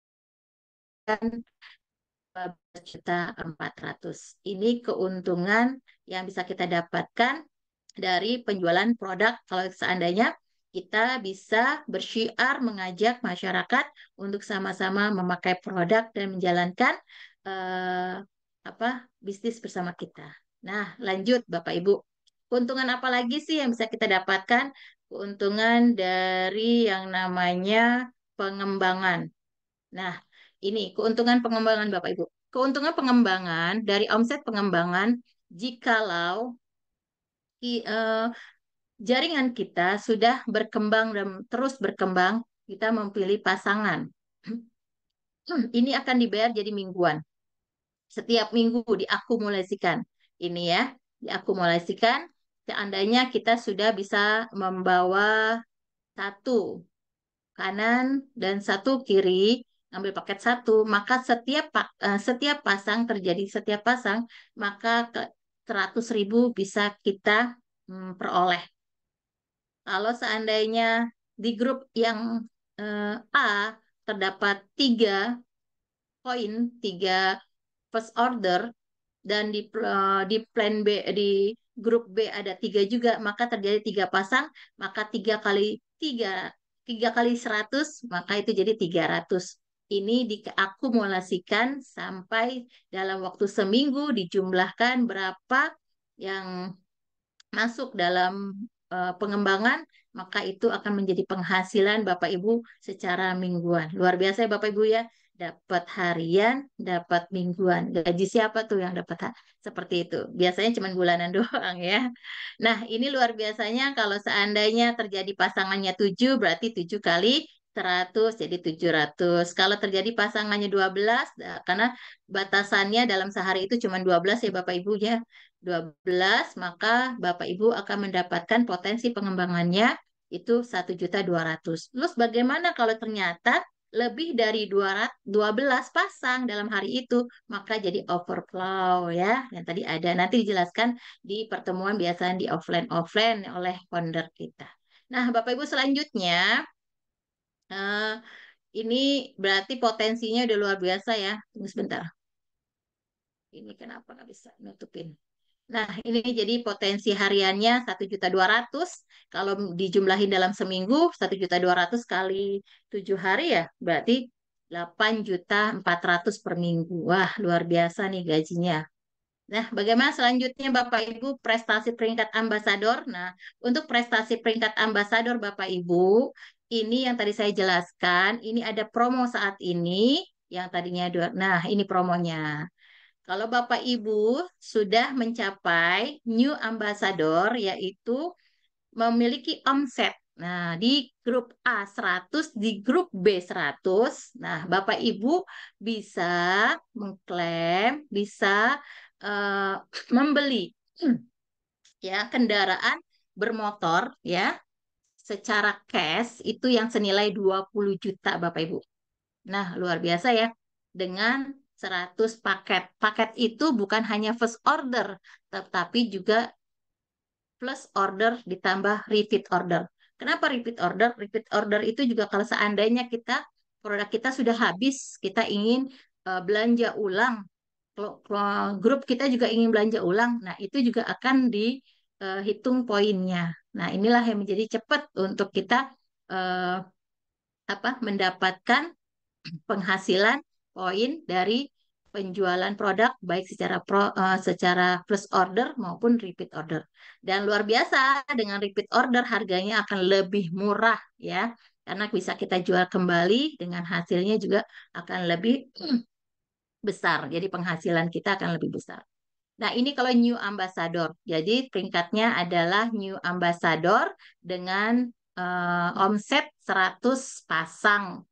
12.400.000. Ini keuntungan yang bisa kita dapatkan dari penjualan produk kalau seandainya kita bisa bersyiar mengajak masyarakat untuk sama-sama memakai produk dan menjalankan eh, bisnis bersama kita. Nah, lanjut Bapak Ibu. Keuntungan apa lagi sih yang bisa kita dapatkan? Keuntungan dari yang namanya pengembangan. Nah, ini keuntungan pengembangan Bapak Ibu. Keuntungan pengembangan dari omset pengembangan jikalau jaringan kita sudah berkembang dan terus berkembang, kita memilih pasangan. Ini akan dibayar jadi mingguan. Setiap minggu diakumulasikan. Ini ya, diakumulasikan. Seandainya kita sudah bisa membawa satu kanan dan satu kiri, ambil paket satu, maka setiap pasang terjadi setiap pasang, maka 100.000 bisa kita peroleh. Kalau seandainya di grup yang A terdapat 3 poin, 3 first order, dan di plan B, di grup B ada 3 juga, maka terjadi 3 pasang, maka 3 kali 100, maka itu jadi 300. Ini diakumulasikan sampai dalam waktu seminggu dijumlahkan berapa yang masuk dalam pengembangan, maka itu akan menjadi penghasilan Bapak Ibu secara mingguan. Luar biasa ya Bapak Ibu ya, dapat harian, dapat mingguan. Gaji siapa tuh yang dapat seperti itu? Biasanya cuma bulanan doang ya. Nah, ini luar biasanya kalau seandainya terjadi pasangannya 7, berarti 7 kali 100 jadi 700. Kalau terjadi pasangannya 12, nah, karena batasannya dalam sehari itu cuma 12 ya Bapak Ibu ya. 12, maka Bapak Ibu akan mendapatkan potensi pengembangannya itu 1.200.000. Terus bagaimana kalau ternyata lebih dari 12 pasang dalam hari itu, maka jadi overflow ya. Yang tadi ada, nanti dijelaskan di pertemuan biasa di offline oleh founder kita. Nah, Bapak Ibu selanjutnya, eh, ini berarti potensinya udah luar biasa ya. Tunggu sebentar. Ini kenapa nggak bisa nutupin? Nah, ini jadi potensi hariannya 1.200.000. Kalau dijumlahin dalam seminggu, 1.200.000 kali 7 hari ya, berarti 8.400.000 per minggu. Wah, luar biasa nih gajinya. Nah, bagaimana selanjutnya Bapak Ibu prestasi peringkat ambasador? Nah, untuk prestasi peringkat ambasador Bapak Ibu, ini yang tadi saya jelaskan, ini ada promo saat ini, yang tadinya nah ini promonya. Kalau Bapak Ibu sudah mencapai new ambassador, yaitu memiliki omset. Nah, di grup A 100, di grup B 100. Nah, Bapak Ibu bisa mengklaim, bisa eh, membeli ya kendaraan bermotor ya secara cash itu yang senilai 20 juta Bapak Ibu. Nah, luar biasa ya. Dengan 100 paket. Paket itu bukan hanya first order, tetapi juga plus order ditambah repeat order. Kenapa repeat order? Repeat order itu juga kalau seandainya produk kita sudah habis, kita ingin belanja ulang, kalau grup kita juga ingin belanja ulang, nah itu juga akan dihitung poinnya. Nah, inilah yang menjadi cepat untuk kita eh, mendapatkan penghasilan poin dari penjualan produk baik secara first order maupun repeat order. Dan luar biasa dengan repeat order harganya akan lebih murah ya karena bisa kita jual kembali dengan hasilnya juga akan lebih besar. Jadi penghasilan kita akan lebih besar. Nah, ini kalau new ambassador. Jadi peringkatnya adalah new ambassador dengan omset 100 pasang.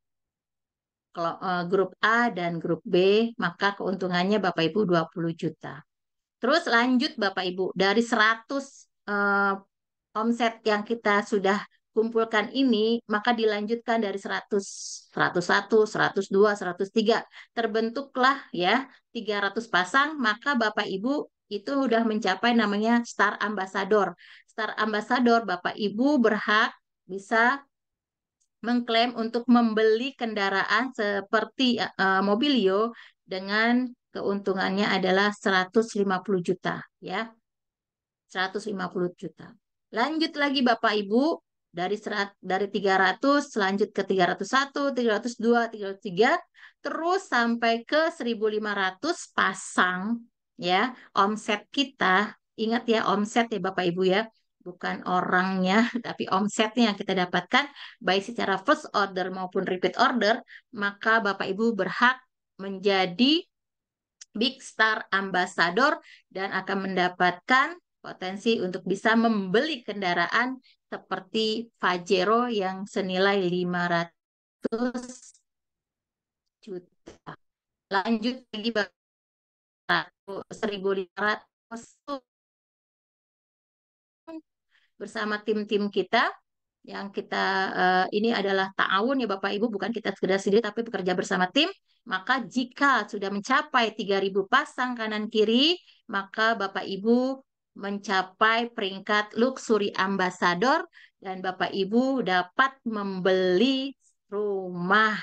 Kalau grup A dan grup B, maka keuntungannya Bapak Ibu 20 juta. Terus lanjut Bapak Ibu, dari 100 omset yang kita sudah kumpulkan ini, maka dilanjutkan dari 100, 101, 102, 103. Terbentuklah ya 300 pasang, maka Bapak Ibu itu sudah mencapai namanya Star Ambassador. Star Ambassador Bapak Ibu berhak bisa mengklaim untuk membeli kendaraan seperti Mobilio dengan keuntungannya adalah 150 juta ya. 150 juta. Lanjut lagi Bapak Ibu dari 300 lanjut ke 301, 302, 303 terus sampai ke 1.500 pasang ya. Omset kita, ingat ya omset ya Bapak Ibu ya, bukan orangnya tapi omsetnya yang kita dapatkan baik secara first order maupun repeat order, maka Bapak Ibu berhak menjadi Big Star Ambassador dan akan mendapatkan potensi untuk bisa membeli kendaraan seperti Pajero yang senilai 500 juta. Lanjut lagi 1.500 bersama tim-tim kita yang kita ini adalah ta'awun ya Bapak Ibu, bukan kita sekedar sendiri tapi bekerja bersama tim. Maka jika sudah mencapai 3.000 pasang kanan kiri, maka Bapak Ibu mencapai peringkat luxury ambassador dan Bapak Ibu dapat membeli rumah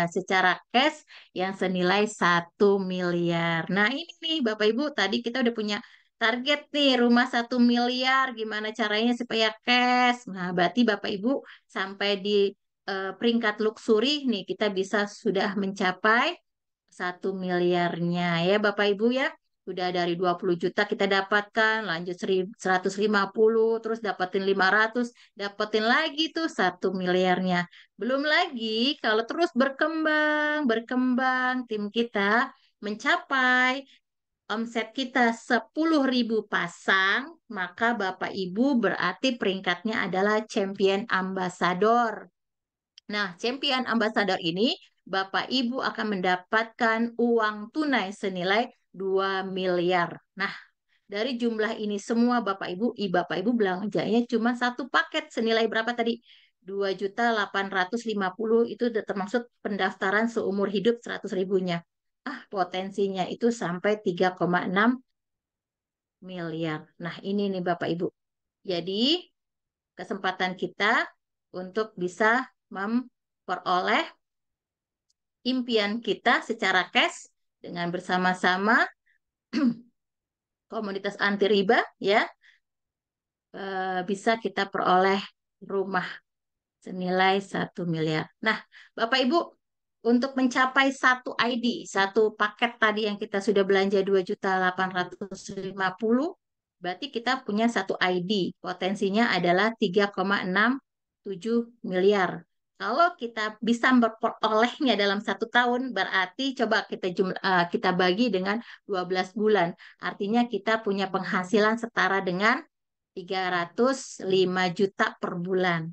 secara cash yang senilai 1 miliar. Nah, ini nih Bapak Ibu, tadi kita udah punya target nih rumah 1 miliar, gimana caranya supaya cash? Nah, berarti Bapak Ibu sampai di peringkat luxury nih kita bisa sudah mencapai 1 miliarnya ya Bapak Ibu ya. Udah dari 20 juta kita dapatkan, lanjut 150, terus dapetin 500, dapetin lagi tuh 1 miliarnya. Belum lagi kalau terus berkembang, berkembang tim kita mencapai omset kita 10.000 pasang, maka Bapak Ibu berarti peringkatnya adalah champion ambassador. Nah, champion ambassador ini Bapak Ibu akan mendapatkan uang tunai senilai 2 miliar. Nah, dari jumlah ini semua Bapak Ibu belanjanya cuma satu paket senilai berapa tadi? 2.850 itu udah termasuk pendaftaran seumur hidup 100 ribunya. Potensinya itu sampai 3,6 miliar. Nah, ini nih Bapak Ibu. Jadi, kesempatan kita untuk bisa memperoleh impian kita secara cash dengan bersama-sama komunitas anti riba ya, bisa kita peroleh rumah senilai 1 miliar. Nah, Bapak Ibu, untuk mencapai satu ID, satu paket tadi yang kita sudah belanja 2.850, berarti kita punya satu ID. Potensinya adalah 3,67 miliar. Kalau kita bisa memperolehnya dalam 1 tahun, berarti coba kita bagi dengan 12 bulan. Artinya kita punya penghasilan setara dengan 305 juta per bulan.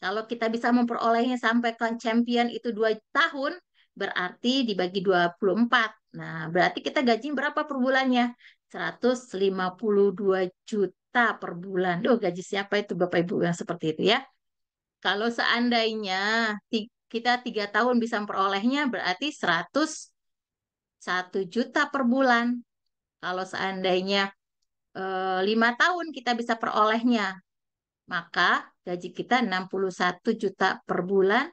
Kalau kita bisa memperolehnya sampai ke champion itu 2 tahun, berarti dibagi 24. Nah, berarti kita gaji berapa per bulannya? 152 juta per bulan. Duh, gaji siapa itu Bapak Ibu yang seperti itu ya? Kalau seandainya kita 3 tahun bisa memperolehnya, berarti 1 juta per bulan. Kalau seandainya 5 tahun kita bisa perolehnya, maka gaji kita 61 juta per bulan.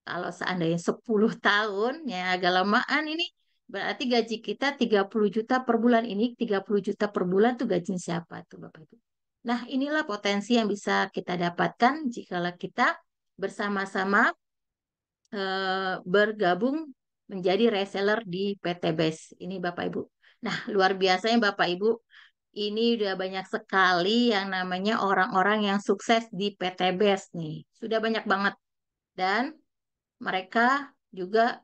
Kalau seandainya 10 tahun, ya agak lamaan ini, berarti gaji kita 30 juta per bulan. Ini 30 juta per bulan tuh gaji siapa tuh Bapak Ibu? Nah, inilah potensi yang bisa kita dapatkan jika kita bersama-sama bergabung menjadi reseller di PT BES. Ini Bapak Ibu. Nah, luar biasanya Bapak Ibu, ini udah banyak sekali yang namanya orang-orang yang sukses di PT BES nih. Sudah banyak banget. Dan mereka juga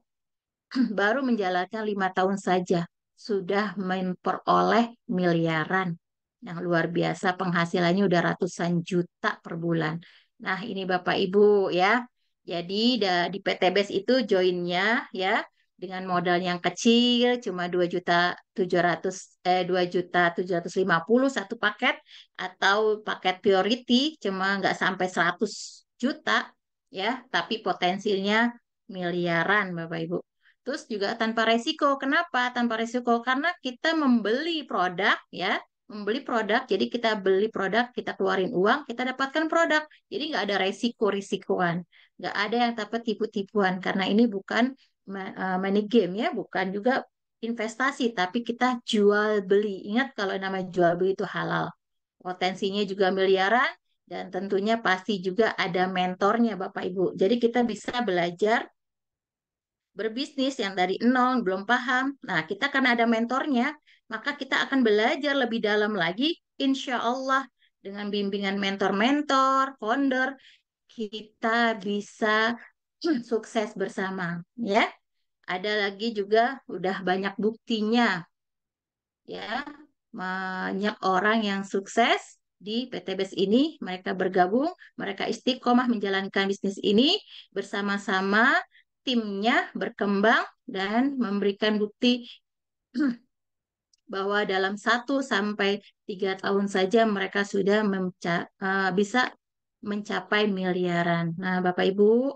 baru menjalankan 5 tahun saja sudah memperoleh miliaran. Yang luar biasa penghasilannya udah ratusan juta per bulan. Nah, ini Bapak Ibu ya. Jadi di PTBS itu joinnya ya dengan modal yang kecil cuma 2.700 2.750 satu paket, atau paket priority cuma nggak sampai 100 juta ya, tapi potensinya miliaran Bapak Ibu. Terus juga tanpa resiko. Kenapa tanpa resiko? Karena kita membeli produk ya, membeli produk. Jadi kita beli produk, kita keluarin uang, kita dapatkan produk. Jadi nggak ada resiko-risikoan, nggak ada yang dapat tipu-tipuan. Karena ini bukan money game ya, bukan juga investasi, tapi kita jual beli. Ingat kalau nama jual beli itu halal. Potensinya juga miliaran dan tentunya pasti juga ada mentornya Bapak Ibu. Jadi kita bisa belajar berbisnis yang dari nol belum paham. Nah, kita karena ada mentornya, maka kita akan belajar lebih dalam lagi. Insya Allah dengan bimbingan mentor-mentor, founder, kita bisa sukses bersama. Ya, ada lagi juga udah banyak buktinya. Ya, banyak orang yang sukses di PTBS ini, mereka bergabung, mereka istiqomah menjalankan bisnis ini bersama-sama, timnya berkembang dan memberikan bukti bahwa dalam 1 sampai 3 tahun saja mereka sudah bisa mencapai miliaran. Nah, Bapak Ibu,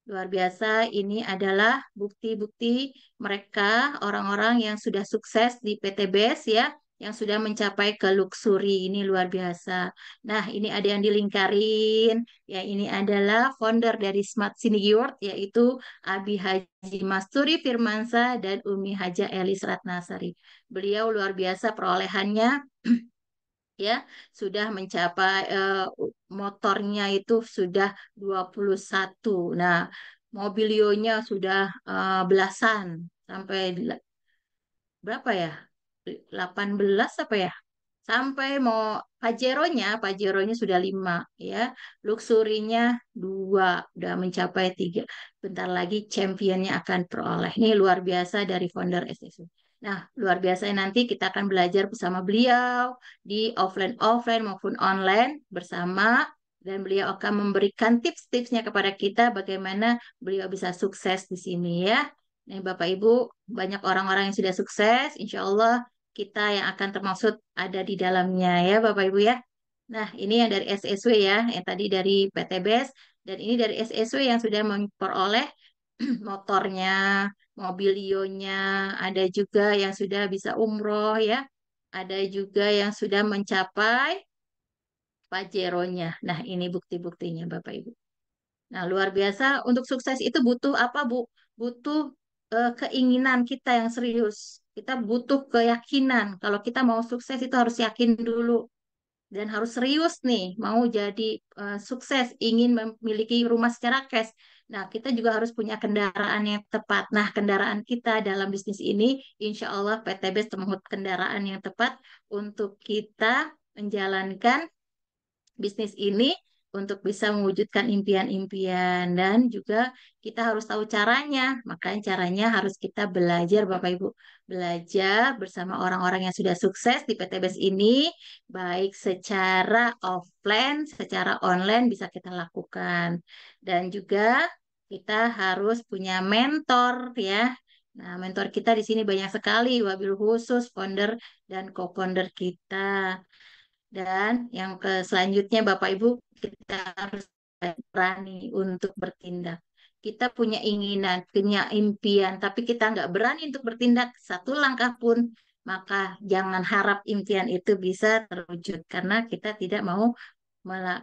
luar biasa, ini adalah bukti-bukti mereka, orang-orang yang sudah sukses di PT BES ya, yang sudah mencapai ke luxury. Ini luar biasa. Nah, ini ada yang dilingkarin. Ya, ini adalah founder dari Smart Senior, yaitu Abi Haji Masturi Firmansa dan Umi Haja Elis Ratnasari. Beliau luar biasa perolehannya ya, sudah mencapai motornya itu sudah 21. Nah, mobilionya sudah belasan sampai berapa ya? 18 apa ya? Sampai mau Pajero-nya sudah 5 ya. Luxurinya 2, udah mencapai 3. Bentar lagi championnya akan peroleh. Ini luar biasa dari founder SSU. Nah, luar biasa nanti kita akan belajar bersama beliau di offline maupun online bersama, dan beliau akan memberikan tips-tipsnya kepada kita bagaimana beliau bisa sukses di sini ya. Nih Bapak Ibu, banyak orang-orang yang sudah sukses, insya Allah kita yang akan termaksud ada di dalamnya ya Bapak Ibu ya. Nah, ini yang dari SSW ya, yang tadi dari PTBS, dan ini dari SSW yang sudah memperoleh motornya, mobilionya, ada juga yang sudah bisa umroh ya, ada juga yang sudah mencapai Pajero-nya. Nah, ini bukti-buktinya Bapak Ibu. Nah, luar biasa. Untuk sukses itu butuh apa, Bu? Butuh keinginan kita yang serius. Kita butuh keyakinan. Kalau kita mau sukses itu harus yakin dulu. Dan harus serius nih, mau jadi sukses, ingin memiliki rumah secara cash. Nah, kita juga harus punya kendaraan yang tepat. Nah, kendaraan kita dalam bisnis ini, insya Allah PTB temukan kendaraan yang tepat untuk kita menjalankan bisnis ini untuk bisa mewujudkan impian-impian, dan juga kita harus tahu caranya. Makanya caranya harus kita belajar Bapak Ibu. Belajar bersama orang-orang yang sudah sukses di PTBS ini, baik secara offline, secara online bisa kita lakukan. Dan juga kita harus punya mentor ya. Nah, mentor kita di sini banyak sekali, wabil khusus founder dan co-founder kita. Dan yang selanjutnya Bapak Ibu, kita harus berani untuk bertindak. kita punya inginan, punya impian, tapi kita nggak berani untuk bertindak satu langkah pun, maka jangan harap impian itu bisa terwujud karena kita tidak mau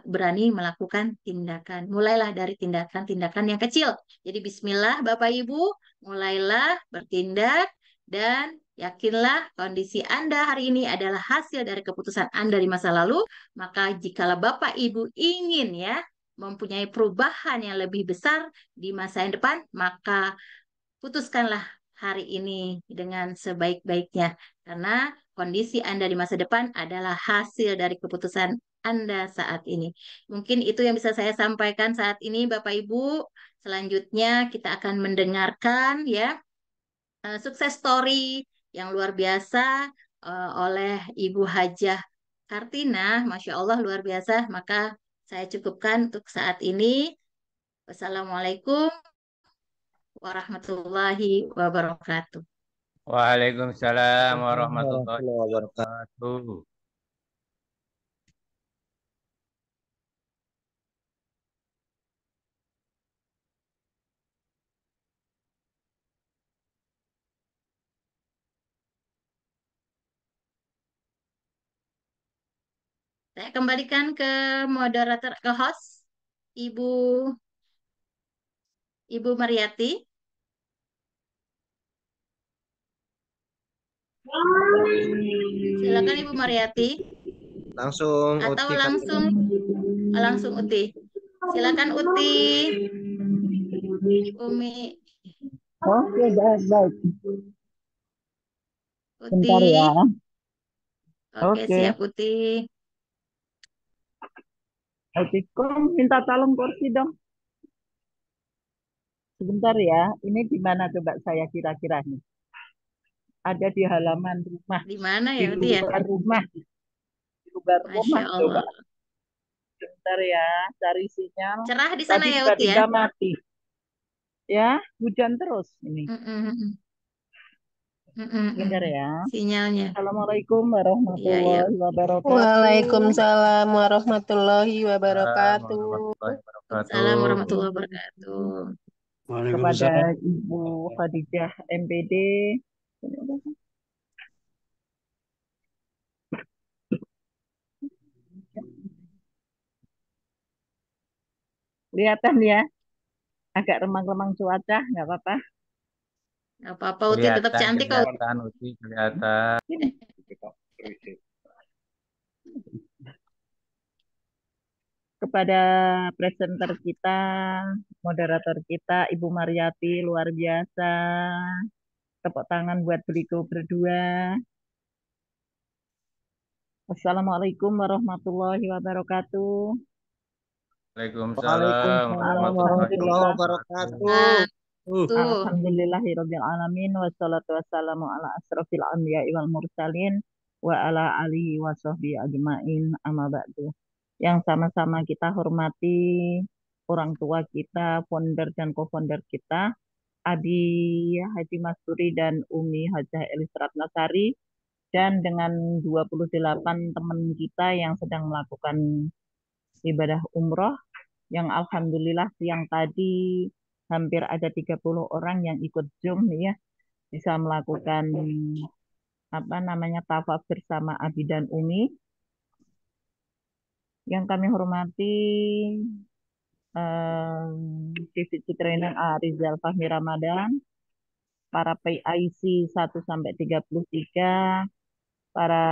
berani melakukan tindakan. Mulailah dari tindakan-tindakan yang kecil. Jadi bismillah Bapak Ibu, mulailah bertindak dan yakinlah kondisi Anda hari ini adalah hasil dari keputusan Anda di masa lalu. Maka jikalau Bapak Ibu ingin ya mempunyai perubahan yang lebih besar di masa yang depan, maka putuskanlah hari ini dengan sebaik-baiknya. Karena kondisi Anda di masa depan adalah hasil dari keputusan Anda saat ini. Mungkin itu yang bisa saya sampaikan saat ini, Bapak Ibu. Selanjutnya kita akan mendengarkan ya sukses story yang luar biasa oleh Ibu Hajah Kartina. Masya Allah luar biasa. Maka saya cukupkan untuk saat ini. Wassalamualaikum warahmatullahi wabarakatuh. Waalaikumsalam warahmatullahi Warahmatullahi wabarakatuh. wabarakatuh. Saya kembalikan ke moderator, ke host, Ibu Ibu Mariati. Silakan Ibu Mariati Langsung atau Uti kali. langsung Uti. Silakan Uti, Umi, Oke, baik. Uti. Bentar ya. Oke, Oke. siap Uti. Kok minta tolong kursi dong. Sebentar ya. Ini di mana coba saya kira-kira nih? Ada di halaman rumah, Di mana di ya Uti ya? luar rumah, di luar rumah Masya coba. Allah. Sebentar ya, cari sinyal. Cerah di sana Tadi ya Uti ya? tiba-tiba mati. Ya, hujan terus ini. Mm-mm. Mm-mm. Sebentar ya. Sinyalnya. Assalamualaikum Iya, iya. warahmatullahi wabarakatuh. Waalaikumsalam warahmatullahi Assalamualaikum wabarakatuh. warahmatullahi wabarakatuh. Assalamualaikum warahmatullahi wabarakatuh. Kepada Waalaikumsalam. Ibu Khadijah MPD. Kelihatan ya, agak remang-remang cuaca, nggak apa-apa. Gak apa-apa Uti tetap cantik kok. Kelihatan, Uti, kelihatan. Kepada presenter kita, moderator kita, Ibu Mariati, luar biasa. Tepuk tangan buat beliau berdua. Assalamualaikum warahmatullahi wabarakatuh. Waalaikumsalam Waalaikumsalam warahmatullahi warahmatullahi wabarakatuh. wabarakatuh. Tuh. Alhamdulillahirabbil alamin wassalatu wassalamu ala asrofil anbiya'i wal mursalin wa ala alihi wa sahbihi ajmain amma ba'du. Yang sama-sama kita hormati orang tua kita, founder dan co-founder kita, Adi Haji Masturi dan Umi Hajah Elis Ratnasari, dan dengan 28 teman kita yang sedang melakukan ibadah umroh, yang alhamdulillah siang tadi hampir ada 30 orang yang ikut Zoom ya, bisa melakukan tawaf bersama Abi dan Umi. Yang kami hormati Divisi Training Rizal Fahmi Ramadan, para PIC 1 sampai 33, para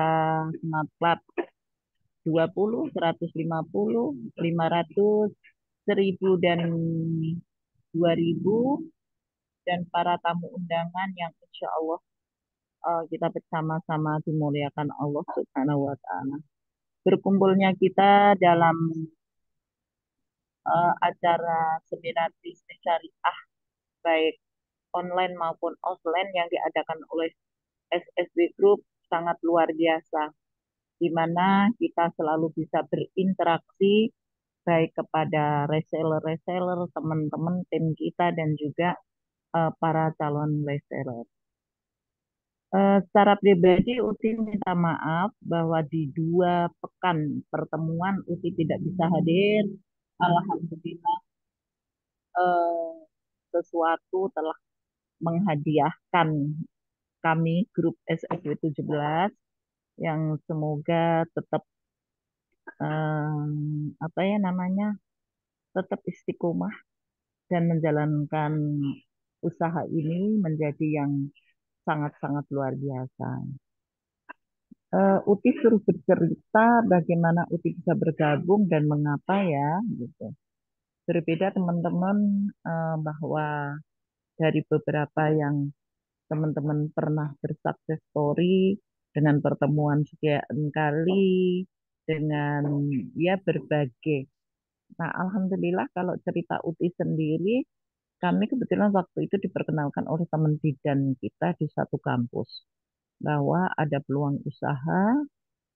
Smart Club 20, 150, 500, 1000 dan 2000, dan para tamu undangan yang insya Allah kita bersama-sama dimuliakan Allah Subhanahu wa Ta'ala. Berkumpulnya kita dalam acara seminar bisnis syariah baik online maupun offline yang diadakan oleh SSB Group sangat luar biasa, di mana kita selalu bisa berinteraksi baik kepada reseller-reseller, teman-teman tim kita, dan juga para calon reseller. Secara pribadi Uti minta maaf bahwa di 2 pekan pertemuan Uti tidak bisa hadir. Alhamdulillah sesuatu telah menghadiahkan kami grup SSW 17 yang semoga tetap apa ya namanya, tetap istiqomah dan menjalankan usaha ini menjadi yang sangat-sangat luar biasa. Uti suruh bercerita bagaimana Uti bisa bergabung dan mengapa ya, gitu. Berbeda teman-teman, bahwa dari beberapa yang teman-teman pernah bersukses story dengan pertemuan sekian kali, dengan ya berbagai. Nah, alhamdulillah kalau cerita Uti sendiri, kami kebetulan waktu itu diperkenalkan oleh teman bidan kita di satu kampus bahwa ada peluang usaha,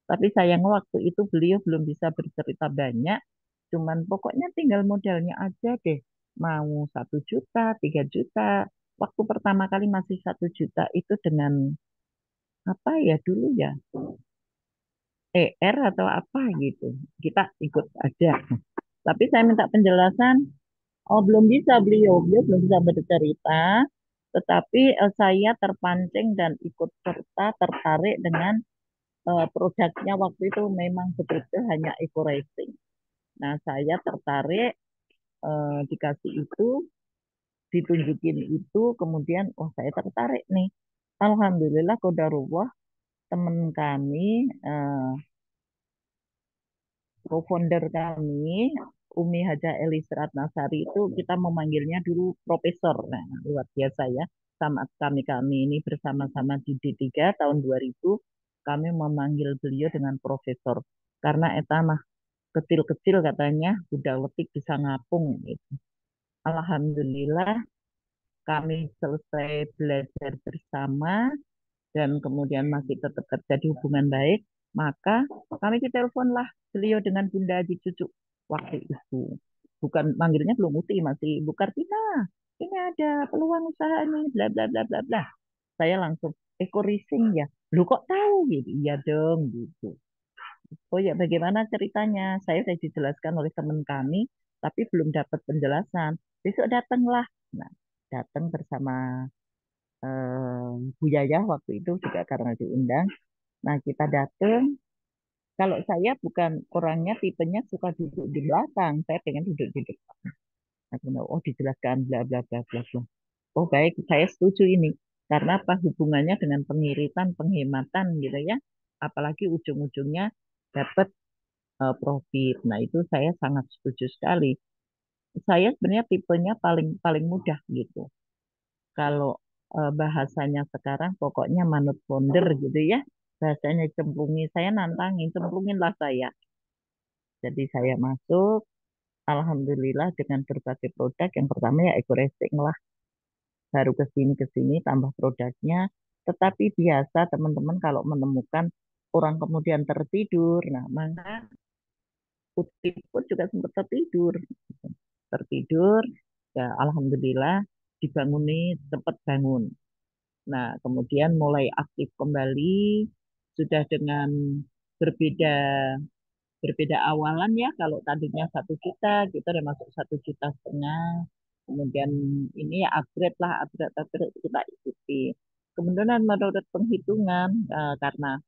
tapi sayang waktu itu beliau belum bisa bercerita banyak, cuman pokoknya tinggal modalnya aja deh. Mau 1 juta, 3 juta. Waktu pertama kali masih 1 juta itu dengan apa ya dulu ya, atau apa gitu. Kita ikut aja. Tapi saya minta penjelasan, oh belum bisa beliau belum bisa bercerita. Tetapi saya terpancing dan ikut serta tertarik dengan produknya waktu itu memang betul-betul hanya eco racing. Nah, saya tertarik, dikasih itu, ditunjukin itu, kemudian oh saya tertarik nih. Alhamdulillah qadarullah teman kami, co-founder kami, Umi Haja Elis Ratnasari itu kita memanggilnya dulu profesor. Nah, luar biasa ya. Sama kami ini bersama-sama di D3 tahun 2000, kami memanggil beliau dengan profesor. Karena etamah kecil-kecil katanya udah letik bisa ngapung gitu. Alhamdulillah kami selesai belajar bersama dan kemudian masih tetap terjadi hubungan baik, maka kami diteleponlah beliau dengan Bunda Haji Cucu waktu itu. Bukan manggilnya belum Uti, masih Bu Kartina. Ini ada peluang usaha ini, bla bla bla bla bla. Saya langsung Eko Racing ya. Lu kok tahu gitu? Iya dong gitu. Oh ya, bagaimana ceritanya? Saya sudah dijelaskan oleh teman kami, tapi belum dapat penjelasan. Besok datanglah. Nah, datang bersama Bu Yaya waktu itu juga karena diundang. Nah, kita datang. Kalau saya bukan orangnya tipenya suka duduk di belakang, saya pengen duduk di depan. Aku bilang, oh dijelaskan bla bla bla bla bla. Oh baik, saya setuju ini. Karena apa hubungannya dengan pengiritan, penghematan gitu ya. Apalagi ujung-ujungnya dapat profit. Nah, itu saya sangat setuju sekali. Saya sebenarnya tipenya paling paling mudah gitu. Kalau bahasanya sekarang pokoknya manut founder gitu ya. Bahasanya cemplungi, saya nantangin, cemplungin lah saya. Jadi saya masuk, alhamdulillah dengan berbagai produk. Yang pertama ya eco racing lah. Baru ke sini tambah produknya. Tetapi biasa teman-teman kalau menemukan orang kemudian tertidur, nah maka Putih pun juga sempat tertidur. Tertidur, ya alhamdulillah dibanguni, cepat bangun. Nah, kemudian mulai aktif kembali, sudah dengan berbeda berbeda awalan ya. Kalau tadinya 1 juta, kita udah masuk 1,5 juta. Kemudian ini ya upgrade lah, upgrade kita ikuti. Kemudian menurut penghitungan, karena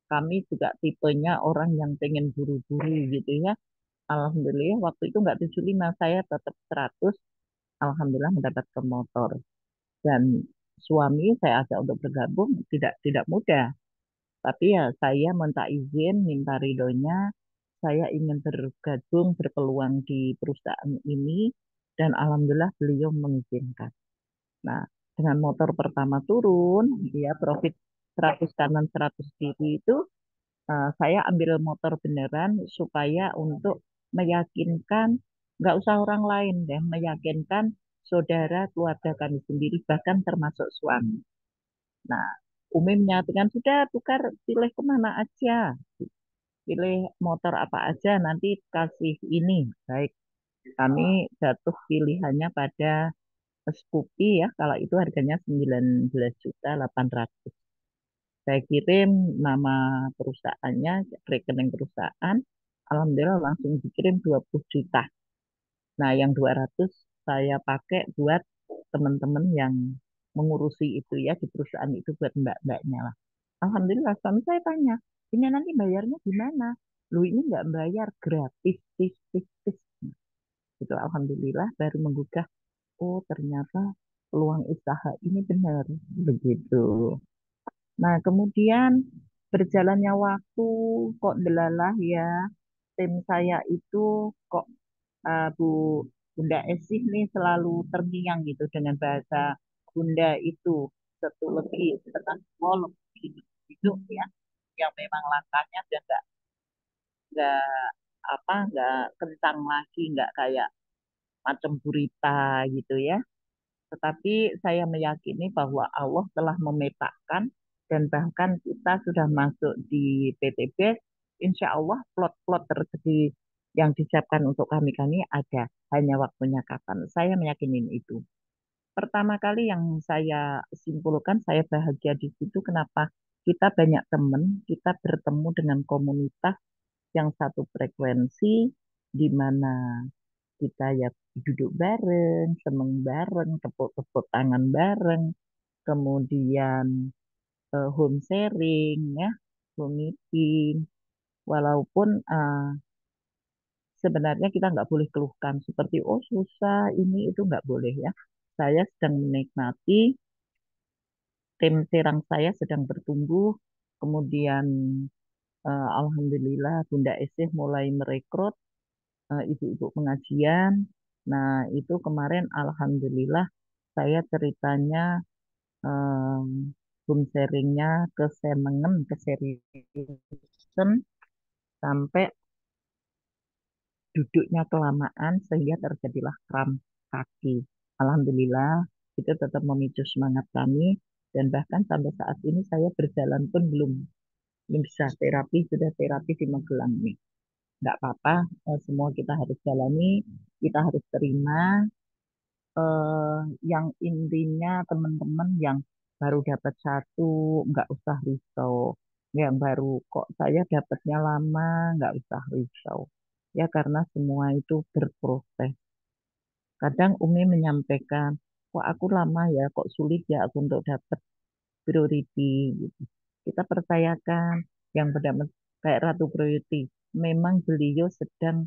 kami juga tipenya orang yang pengen buru-buru gitu ya. Alhamdulillah waktu itu nggak 75, saya tetap 100. Alhamdulillah mendapatkan motor. Dan suami saya ajak untuk bergabung tidak mudah. Tapi ya saya minta izin, minta ridhonya. Saya ingin bergabung, berpeluang di perusahaan ini. Dan alhamdulillah beliau mengizinkan. Nah, dengan motor pertama turun, ya profit 100 kanan 100 kiri itu, saya ambil motor beneran supaya untuk meyakinkan, nggak usah orang lain deh, meyakinkan saudara keluarga kami sendiri, bahkan termasuk suami. Nah, Umi menyatakan sudah tukar, pilih kemana aja, pilih motor apa aja, nanti kasih ini. Baik, kami jatuh pilihannya pada Scoopy ya, kalau itu harganya 19.800.000. Saya kirim nama perusahaannya, rekening perusahaan. Alhamdulillah langsung dikirim 20 juta. Nah, yang 200 saya pakai buat teman-teman yang mengurusi itu ya di perusahaan itu buat mbak-mbaknya lah. Alhamdulillah suami saya tanya, ini nanti bayarnya gimana? Lu ini nggak bayar gratis, tis, tis, tis. Gitu, alhamdulillah baru menggugah, oh ternyata peluang usaha ini benar, begitu. Nah, kemudian berjalannya waktu kok delalah ya, tim saya itu kok Bu Bunda Esih nih selalu terngiang gitu dengan bahasa Bunda itu satu lebih setengah wol itu ya, yang memang langkahnya udah nggak nggak kencang lagi, nggak kayak macam gurita gitu ya. Tetapi saya meyakini bahwa Allah telah memetakan dan bahkan kita sudah masuk di PTB, insya Allah plot-plot tersegi yang disiapkan untuk kami ada, hanya waktunya kapan. Saya meyakini itu. Pertama kali yang saya simpulkan, saya bahagia di situ. Kenapa? Kita banyak teman, kita bertemu dengan komunitas yang satu frekuensi, di mana kita ya duduk bareng, seneng bareng, tepuk-tepuk tangan bareng, kemudian home sharing ya, home meeting. Walaupun sebenarnya kita nggak boleh keluhkan seperti oh susah ini itu nggak boleh ya. Saya sedang menikmati tim serang saya sedang bertumbuh, kemudian alhamdulillah Bunda Esih mulai merekrut ibu-ibu pengajian. Nah, itu kemarin alhamdulillah saya ceritanya home sharingnya kesenengan, keseriusan sampai duduknya kelamaan sehingga terjadilah kram kaki. Alhamdulillah itu tetap memicu semangat kami dan bahkan sampai saat ini saya berjalan pun belum bisa terapi, sudah terapi di Magelang nih. Nggak apa-apa, semua kita harus jalani, kita harus terima. eh, yang intinya teman-teman yang baru dapat satu nggak usah risau. Yang baru kok saya dapatnya lama nggak usah risau. Ya karena semua itu berproses. Kadang Umi menyampaikan, kok aku lama ya, kok sulit ya aku untuk dapat priority gitu. Kita percayakan yang benar kayak Ratu Priority. Memang beliau sedang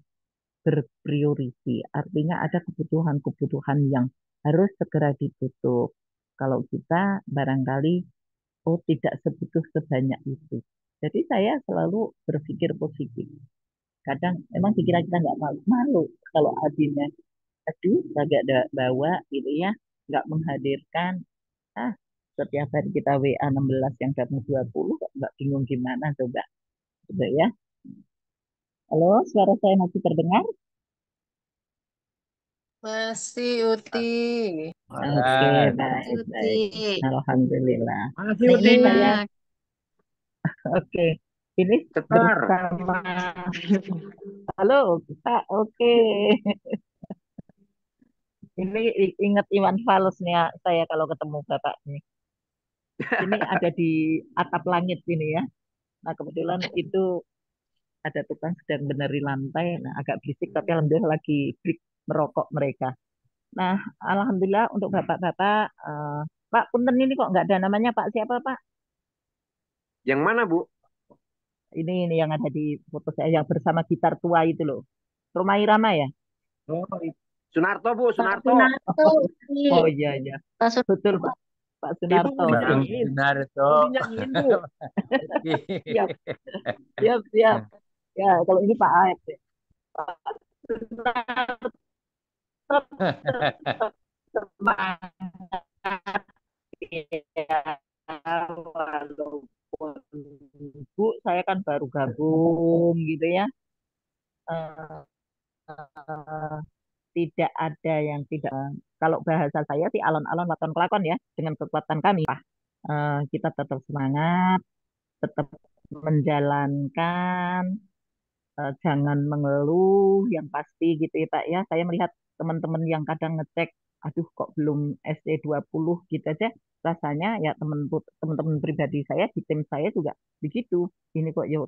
berpriority. Artinya ada kebutuhan-kebutuhan yang harus segera ditutup. Kalau kita barangkali, oh tidak sebutuh sebanyak itu. Jadi saya selalu berpikir positif. Kadang emang dikira kita nggak malu kalau adanya, aduh, agak ada bawa gitu ya, nggak menghadirkan. Ah, setiap hari kita WA 16 yang datang 20, nggak bingung gimana coba. Coba ya. Halo, suara saya masih terdengar? Masih Uti. Oke, Ada. baik, Cuti. baik. Alhamdulillah. Makasih Nah, ini Uti. saya, Enak. oke. Ini Cetar. bersama, halo, Pak, oke. Ini ingat Iwan Fals nih ya, saya kalau ketemu Bapak nih. Ini ada di atap langit ini ya. Nah, kebetulan itu ada tukang sedang benerin lantai, nah agak berisik, tapi alhamdulillah lagi break merokok mereka. Nah, alhamdulillah untuk bapak-bapak, Pak Punten ini kok nggak ada namanya Pak siapa Pak? Yang mana, Bu? Ini yang ada di foto saya yang bersama gitar tua itu loh. Romai Rama ya? Oh, Sunarto, Bu, Pak Sunarto. Sunarto, Uti. Oh iya iya, Pak betul Sunarto. Pak. Pak Ibu Sunarto. mau Oke. Bang dinyanyiin. Sunarto. Mau dinyanyiin, Bu. Siap, siap, siap. Ya, kalau ini Pak Aep ya. Pak Sunarto semangat ya, walaupun Bu, saya kan baru gabung gitu ya. Eh, eh, tidak ada yang tidak. Kalau bahasa saya sih alon-alon waton kelakon ya, dengan kekuatan kami. Kita tetap semangat, tetap menjalankan, jangan mengeluh, yang pasti gitu ya Pak ya. Saya melihat teman-teman yang kadang ngecek, aduh kok belum SC20 gitu aja, rasanya ya teman-teman pribadi saya di tim saya juga begitu. Ini kok ya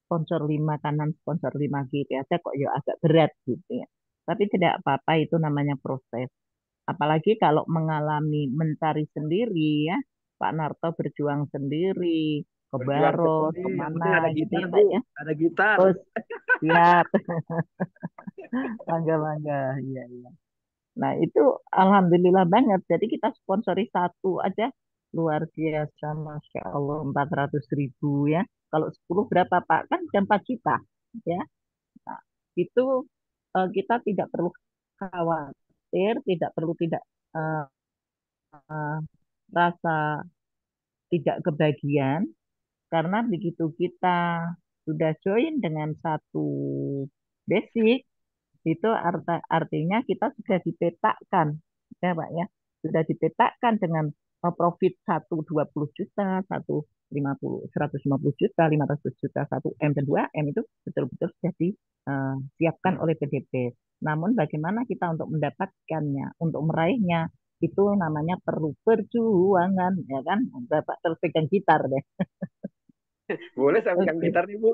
sponsor 5 kanan, sponsor 5 kiri aja kok ya agak berat gitu ya. Tapi tidak apa-apa, itu namanya proses. Apalagi kalau mengalami mencari sendiri ya, Pak Narto berjuang sendiri, ke Berjuang Baro, sendiri. Yang kemana penting ada gitu gitar, ya Pak Bu. ya. Ada gitar. Terus siap, mangga-mangga, iya iya. Nah itu alhamdulillah banget. Jadi kita sponsori satu aja luar biasa, Masya Allah 400.000 ya. Kalau 10 berapa Pak? Kan jam 4 juta ya. Nah, itu kita tidak perlu khawatir, tidak perlu tidak eh, eh, rasa tidak kebagian karena begitu kita sudah join dengan satu basic itu artinya kita sudah dipetakan ya Pak ya sudah dipetakan dengan profit 120 juta 150 150 juta 500 juta 1 M dan 2 M itu betul-betul sudah disiapkan oleh PDP. Namun bagaimana kita untuk mendapatkannya untuk meraihnya itu namanya perlu perjuangan ya kan Bapak terus pegang gitar deh. Boleh saya pegang Oke. gitar nih, Bu.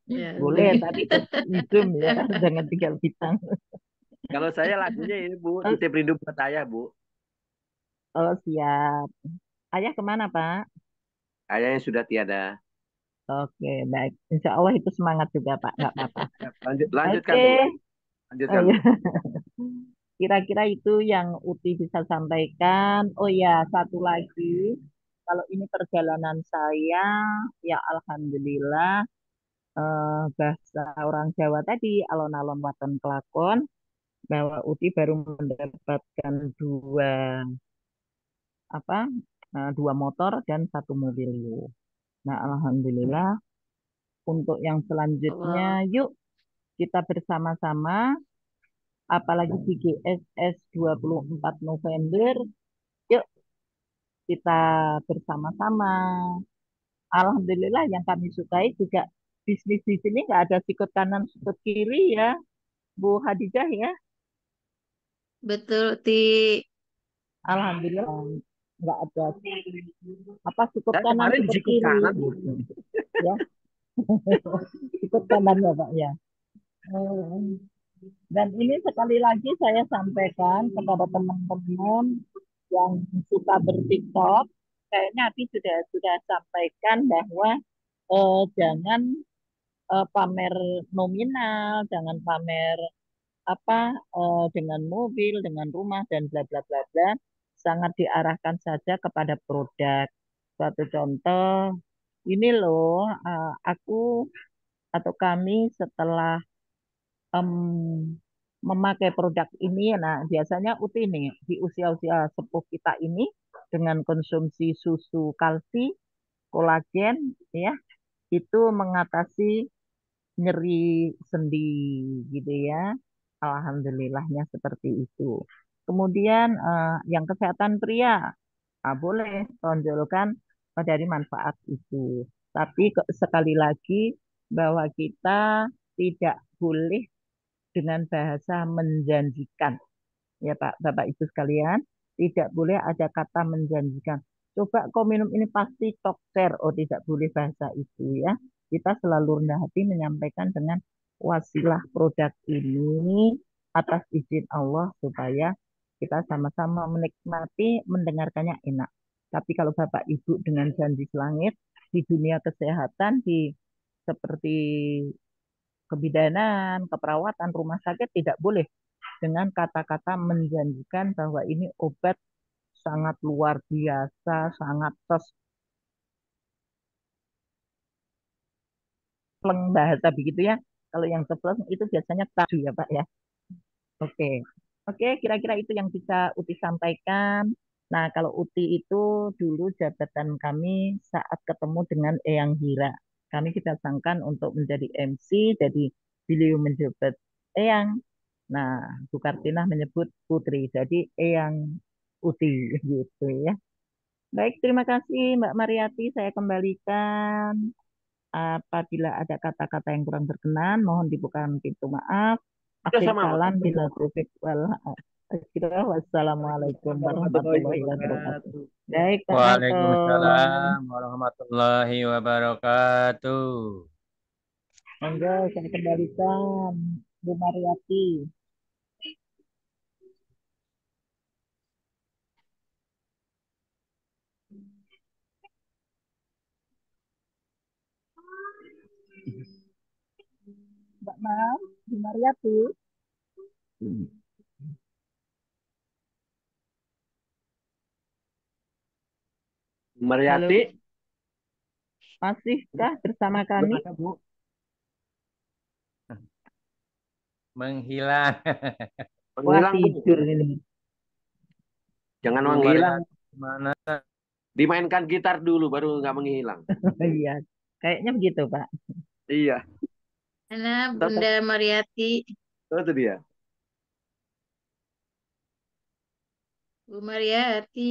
Ya, Boleh tapi terus zoom ya jangan tinggal bintang. Kalau saya lagunya ini, Bu. Titip rindu buat ayah, Bu. Oh siap. Ayah kemana Pak? Ayahnya sudah tiada. Oke baik. Insya Allah itu semangat juga Pak. Nggak apa-apa. Ya, lanjutkan, Oke. Bu. Oh, Lanjutkan, ya. Bu. Kira-kira itu yang Uti bisa sampaikan. Oh ya, satu lagi. Kalau ini perjalanan saya, ya Alhamdulillah bahasa orang Jawa tadi, alon-alon waton kelakon, bahwa Uti baru mendapatkan apa, dua motor dan satu mobil. Nah, Alhamdulillah untuk yang selanjutnya, Allah. yuk kita bersama-sama, apalagi di GSS 24 November, yuk kita bersama-sama. Alhamdulillah yang kami sukai juga bisnis di sini nggak ada sikut kanan sikut kiri ya, Bu Hadijah ya. Betul, Ti. Alhamdulillah nggak ada apa sikut Saya kanan kemarin di sikut sikut kiri kanan, Bu. gitu ya. Sikut kanan ya Pak ya. Hmm. Dan ini sekali lagi saya sampaikan kepada teman-teman yang suka bertiktok, kayaknya Abi sudah sampaikan bahwa jangan pamer nominal, jangan pamer apa dengan mobil, dengan rumah dan bla bla bla bla. Sangat diarahkan saja kepada produk. Suatu contoh, ini loh aku atau kami setelah em, memakai produk ini, nah biasanya Uti nih di usia-usia sepuh kita ini dengan konsumsi susu kalsi, kolagen, ya itu mengatasi nyeri sendi gitu ya. Alhamdulillahnya seperti itu. Kemudian yang kesehatan pria, boleh tonjolkan dari manfaat itu. Tapi sekali lagi bahwa kita tidak boleh dengan bahasa menjanjikan. Ya Pak, Bapak Ibu sekalian, tidak boleh ada kata menjanjikan. Coba kau minum ini pasti tokser. Oh, tidak boleh bahasa itu ya. Kita selalu rendah hati menyampaikan dengan wasilah produk ini atas izin Allah supaya kita sama-sama menikmati, mendengarkannya enak. Tapi kalau Bapak Ibu dengan janji selangit di dunia kesehatan, di seperti kebidanan, keperawatan, rumah sakit tidak boleh dengan kata-kata menjanjikan bahwa ini obat sangat luar biasa, sangat sepleng bahasa begitu ya. Kalau yang sepleng itu biasanya taju ya Pak ya. Oke. Oke, kira-kira itu yang bisa Uti sampaikan. Nah, kalau Uti itu dulu jabatan kami saat ketemu dengan Eyang Hira. Kami kita sangkan untuk menjadi MC, jadi beliau menjabat Eyang. Nah, Bu Kartinah menyebut Putri, jadi Eyang Uti gitu ya. Baik, terima kasih Mbak Mariati. Saya kembalikan. Apabila ada kata-kata yang kurang berkenan, mohon dibukakan pintu maaf. Sudah Akhir sama, kalam Mas. bila taufik wal akhirah. Wassalamualaikum Warahmatullahi warahmatullahi wabarakatuh. wabarakatuh. Baik, Pak Narto. Waalaikumsalam warahmatullahi wabarakatuh. Monggo saya kembalikan Bu Mariati. Bu Mariati. Halo, Mariati, masihkah bersama belum kami? ada Bu. Menghilang. Wah, Menghilang Bu. tidur ini. Jangan Bu menghilang. Mariati mana? Dimainkan gitar dulu baru nggak menghilang. Iya, kayaknya begitu, Pak. Iya, Mana tetap Bunda Mariati, itu dia. Bu Mariati.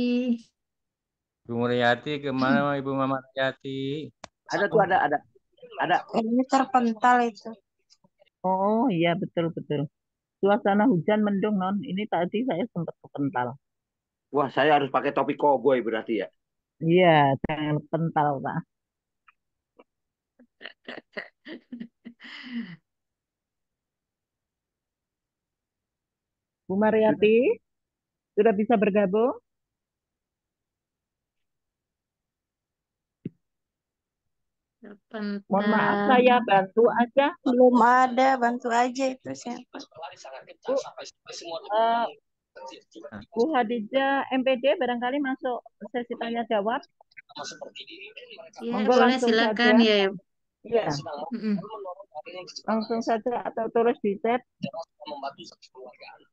Bu Mariati kemana Ibu Mama Mariati? Ada tuh ada. Ini terpental itu. Oh, iya betul-betul. Suasana hujan mendung, Non. Ini tadi saya sempat kepental. Wah, saya harus pakai topi koboi berarti ya. Iya, jangan kental, Pak. Bu Sudah. Mariati, sudah bisa bergabung? Mohon maaf, Terpental. saya bantu aja. Belum ada, bantu aja itu siapa. Bu, eh, Bu Hadijah MPD barangkali masuk sesi tanya jawab. Ya, Monggo boleh langsung silakan saja. ya. Iya, Mm-mm. langsung saja atau tulis di chat.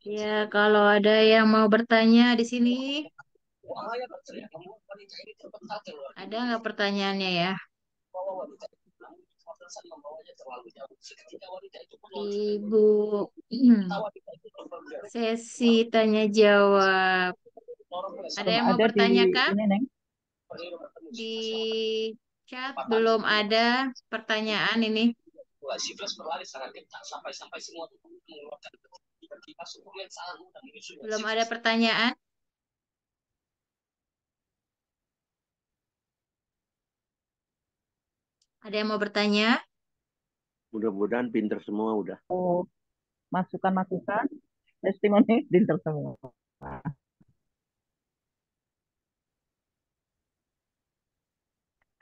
Ya, kalau ada yang mau bertanya di sini, ada nggak pertanyaannya ya? Ibu, sesi tanya jawab. Ada Belum yang mau ada di bertanya kah? ini, Neng. Di chat belum ada pertanyaan ini. Belum ada pertanyaan. Ada yang mau bertanya? Mudah-mudahan pinter semua udah. Oh, masukan-masukan, testimoni pinter semua.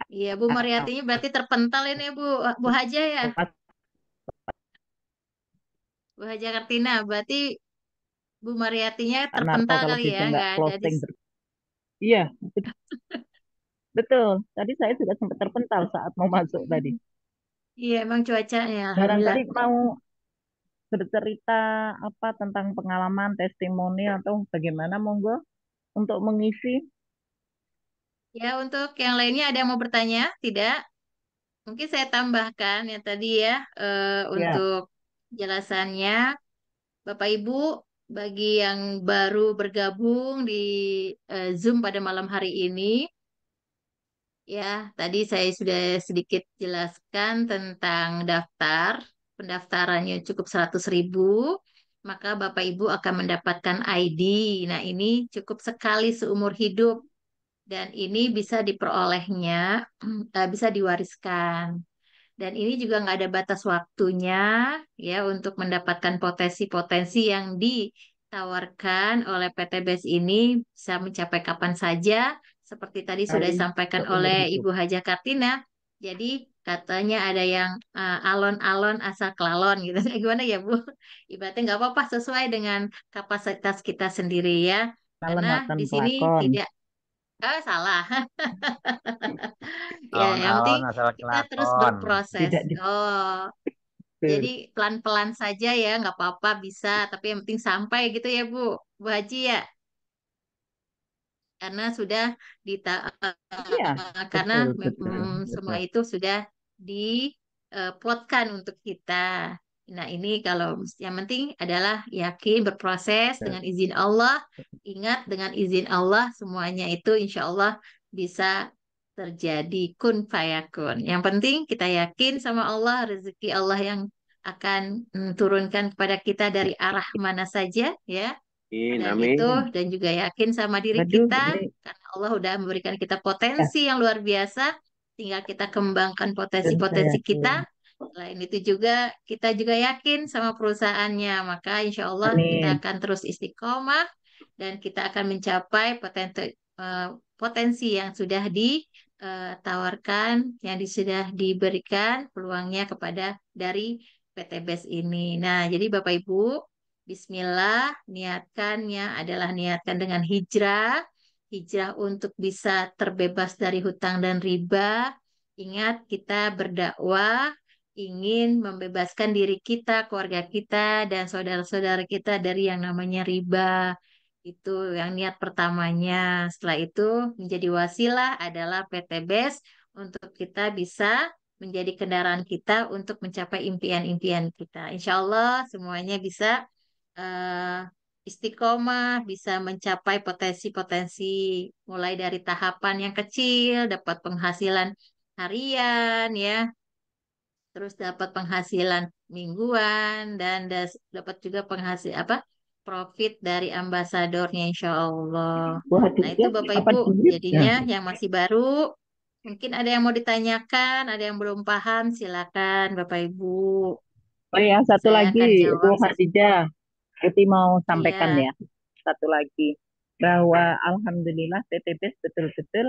Iya, Bu Mariatinya berarti terpental ini Bu Haja ya. Bu Haja Kartina, berarti Bu Mariatinya Pak Narto terpental kalau kali gitu ya, nggak nggak ada di. closing. Iya, betul. Tadi saya juga sempat terpental saat mau masuk tadi. Iya, emang cuacanya, alhamdulillah. Barangkali mau bercerita apa tentang pengalaman, testimoni atau bagaimana, monggo untuk mengisi. Ya, untuk yang lainnya ada yang mau bertanya? Tidak? Mungkin saya tambahkan yang tadi ya, Ya, untuk jelasannya. Bapak Ibu, bagi yang baru bergabung di Zoom pada malam hari ini, ya, tadi saya sudah sedikit jelaskan tentang daftar. Pendaftarannya cukup 100.000, maka Bapak Ibu akan mendapatkan ID. Nah, ini cukup sekali seumur hidup dan ini bisa diperolehnya, bisa diwariskan. Dan ini juga nggak ada batas waktunya ya untuk mendapatkan potensi-potensi yang ditawarkan oleh PTBS ini bisa mencapai kapan saja. Seperti tadi sudah kali disampaikan seumur oleh hidup. Ibu Haja Kartina. Jadi katanya ada yang alon-alon asal kelalon gitu. Gimana ya Bu? Ibaratnya nggak apa-apa sesuai dengan kapasitas kita sendiri ya. Karena Alon-alon di sini kelakon. tidak, salah. Ya, yang penting Alon-alon asal kita terus kelakon. berproses. Tidak Oh, jadi betul. pelan-pelan saja ya, nggak apa-apa bisa. Tapi yang penting sampai gitu ya Bu Haji ya. Karena sudah dita Iya, karena betul, betul, semua betul. itu sudah diplotkan untuk kita. Nah, ini kalau yang penting adalah yakin berproses dengan izin Allah. Ingat dengan izin Allah semuanya itu insya Allah bisa terjadi kun fayakun. Yang penting kita yakin sama Allah, rezeki Allah yang akan turunkan kepada kita dari arah mana saja ya, Amin, dan itu amin. dan juga yakin sama diri Waduh, kita ini karena Allah udah memberikan kita ya, potensi yang luar biasa, tinggal kita kembangkan dan saya potensi-potensi kita. yakin. Selain itu juga kita juga yakin sama perusahaannya, maka insya Allah kita Amin. akan terus istiqomah dan kita akan mencapai potensi yang sudah ditawarkan, yang sudah diberikan peluangnya kepada dari PTBS ini. Nah, jadi Bapak Ibu, Bismillah, niatkannya adalah niatkan dengan hijrah, hijrah untuk bisa terbebas dari hutang dan riba. Ingat, kita berdakwah ingin membebaskan diri kita, keluarga kita, dan saudara-saudara kita dari yang namanya riba. Itu yang niat pertamanya. Setelah itu menjadi wasilah adalah PTBS untuk kita bisa menjadi kendaraan kita untuk mencapai impian-impian kita. Insya Allah semuanya bisa eh, istiqomah, bisa mencapai potensi-potensi mulai dari tahapan yang kecil, dapat penghasilan harian ya, terus dapat penghasilan mingguan dan dapat juga penghasil apa profit dari ambasadornya insya Allah. Bu Nah itu Hadijah Bapak apa Ibu diet? jadinya yang masih baru mungkin ada yang mau ditanyakan, ada yang belum paham silakan Bapak Ibu. Oh ya, satu Saya lagi akan Bu jawab. Hadijah, Uti mau sampaikan Iya. ya. Satu lagi bahwa alhamdulillah PTBS betul-betul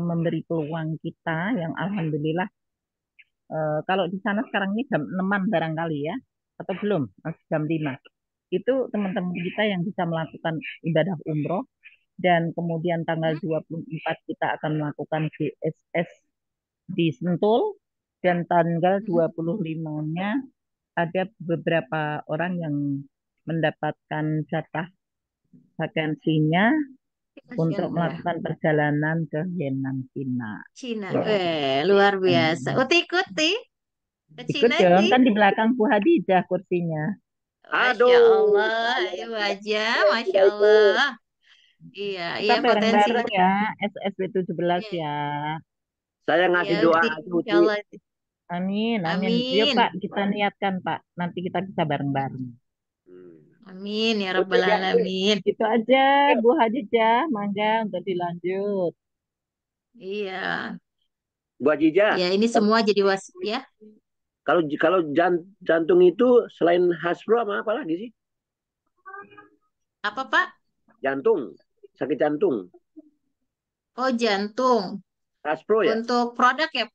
memberi peluang kita yang alhamdulillah kalau di sana sekarang ini jam 6 barangkali ya atau belum masih jam 5. Itu teman-teman kita yang bisa melakukan ibadah umroh dan kemudian tanggal Hmm? 24 kita akan melakukan GSS di Sentul dan tanggal Hmm. 25-nya ada beberapa orang yang mendapatkan jatah vakansinya untuk Ya. melakukan perjalanan ke Henan, Cina. Cina. Ya. Luar biasa. Uti ikuti ke Ikut Cina dong, ti. kan di belakang Bu Hadijah kursinya. Masya Aduh, Allah, saya ayo tidak aja, saya Masya tidak ikut. Allah. Iya, Kita iya potensinya. bareng-bareng ya, SSB 17 Iya, ya. Saya iya, ngasih doa Uti. aja, Insya Uti. Allah. Uti. Amin, amin. Yuk Amin. Pak, kita niatkan Pak. Nanti kita bisa bareng-bareng. Hmm. Amin ya Uti, Rabbal ganti. Alamin. Itu aja Bu Hadijah, mangga untuk dilanjut. Iya, Bu Ajija, ya ini semua jadi ya. kalau kalau jantung itu selain Hasbro sama apa lagi sih? Apa Pak? Jantung, sakit jantung. Oh jantung. Hasbro ya? Untuk produk ya?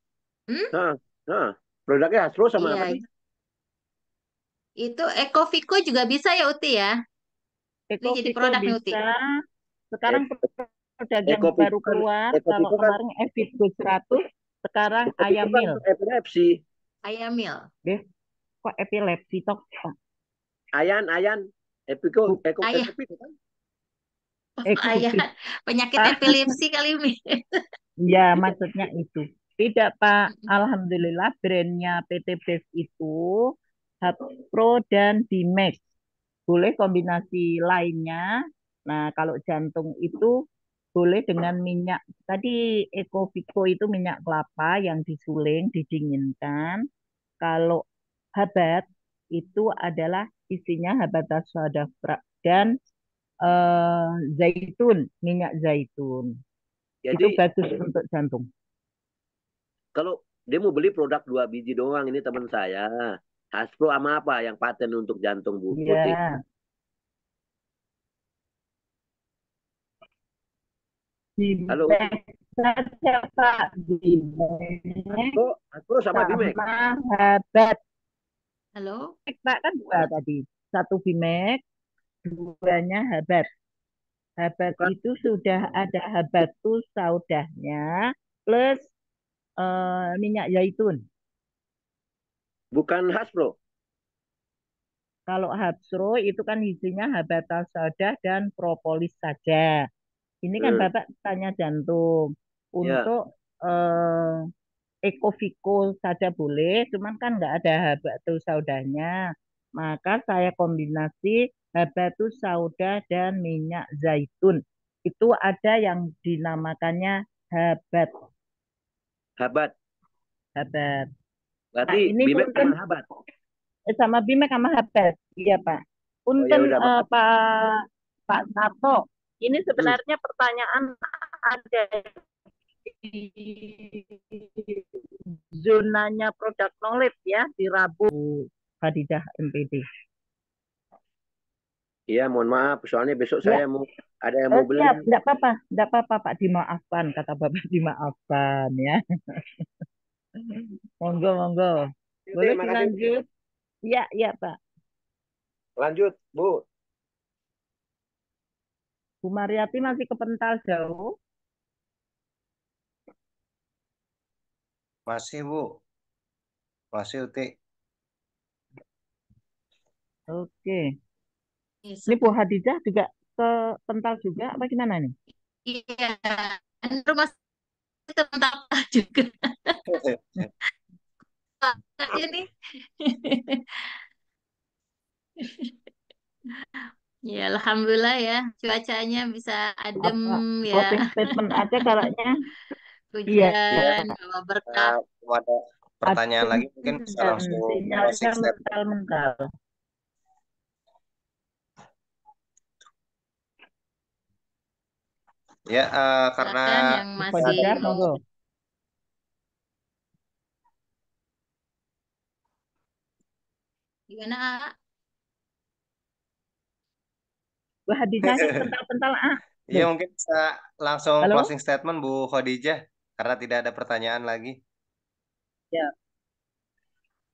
Hmm? Nah, nah, produknya Hasbro sama apa Iya, sih? itu Ekovico juga bisa ya Uti ya. Ini jadi Ekofiko produk nih Uti. bisa. Sekarang E- produk yang baru Ekopiku kan, keluar, kalau Ekopiku kan, kemarin Evitgo 100, sekarang Ekopiku kan Ayamil. untuk epilepsi. Ayamil. Deh, kok epilepsi toh? Ayan, Epiko, Bu, Ayah, Ekopiku kan? ayah. Ekofik. Penyakit Ah, epilepsi kali ini. ya, Iya. maksudnya itu. Tidak, Pak. Alhamdulillah brandnya PT Best itu Pro dan Bimax. Boleh kombinasi lainnya. Nah, kalau jantung itu boleh dengan minyak. Tadi Ekovico itu minyak kelapa yang disuling, didinginkan. Kalau habat itu adalah isinya habatus sauda dan zaitun, minyak zaitun. Itu Jadi bagus untuk jantung. kalau dia mau beli produk 2 biji doang, ini teman saya. Hasbro sama apa yang paten untuk jantung Bu Putih? Ya, di Halo, bag saja Pak, di bag Hasbro sama Bimek. sama habat. Halo? Pak kan dua tadi. Satu Bimek, duanya habat. Habat Bukan, itu sudah ada habatus saudahnya plus minyak zaitun. bukan Hasbro. Kalau Habsro itu kan isinya habatus sauda dan propolis saja. Ini kan Hmm, Bapak tanya jantung. ya. Untuk Ekovico saja boleh, cuman kan nggak ada habatus saudanya. Maka saya kombinasi habatus sauda dan minyak zaitun. Itu ada yang dinamakannya habat. Habat. Habat. Nah, Berarti ini Bimek punten sama Habat. sama Bimek sama habat. Iya, Pak. Oh ya Punten udah, makasih. Pak Sato. Ini Hmm. sebenarnya pertanyaan ada di zonanya produk knowledge ya di Rabu Khadidah MPD. Iya, mohon maaf. Soalnya besok Ya, saya mau ada yang mau beli. siap, enggak apa-apa Pak, dimaafkan kata Bapak dimaafkan ya. Monggo, monggo. Oke, Boleh makasih. dilanjut. Ya, ya, Pak. Lanjut, Bu. Bu Mariati masih kepental jauh. Masih, Bu. Masih, Uti. Oke. Ini Iya, Bu Hadijah juga kepental juga apa gimana nih? iya. Rumah sakit tentang juga ini. Ya, alhamdulillah ya, cuacanya bisa adem Apa ya, closing statement aja kayaknya? Iya, hujan, bawa berkah. Kalau ada pertanyaan adem lagi mungkin bisa dan langsung sinyalnya closing statement. mental-mental. Ya, karena Silakan yang Bu masih tadi Khadijah, mau. monggo. Gimana, A? Bu Hadijah ini kepental-pental ah. ya Loh, mungkin bisa langsung halo? closing statement Bu Khadijah karena tidak ada pertanyaan lagi. Ya,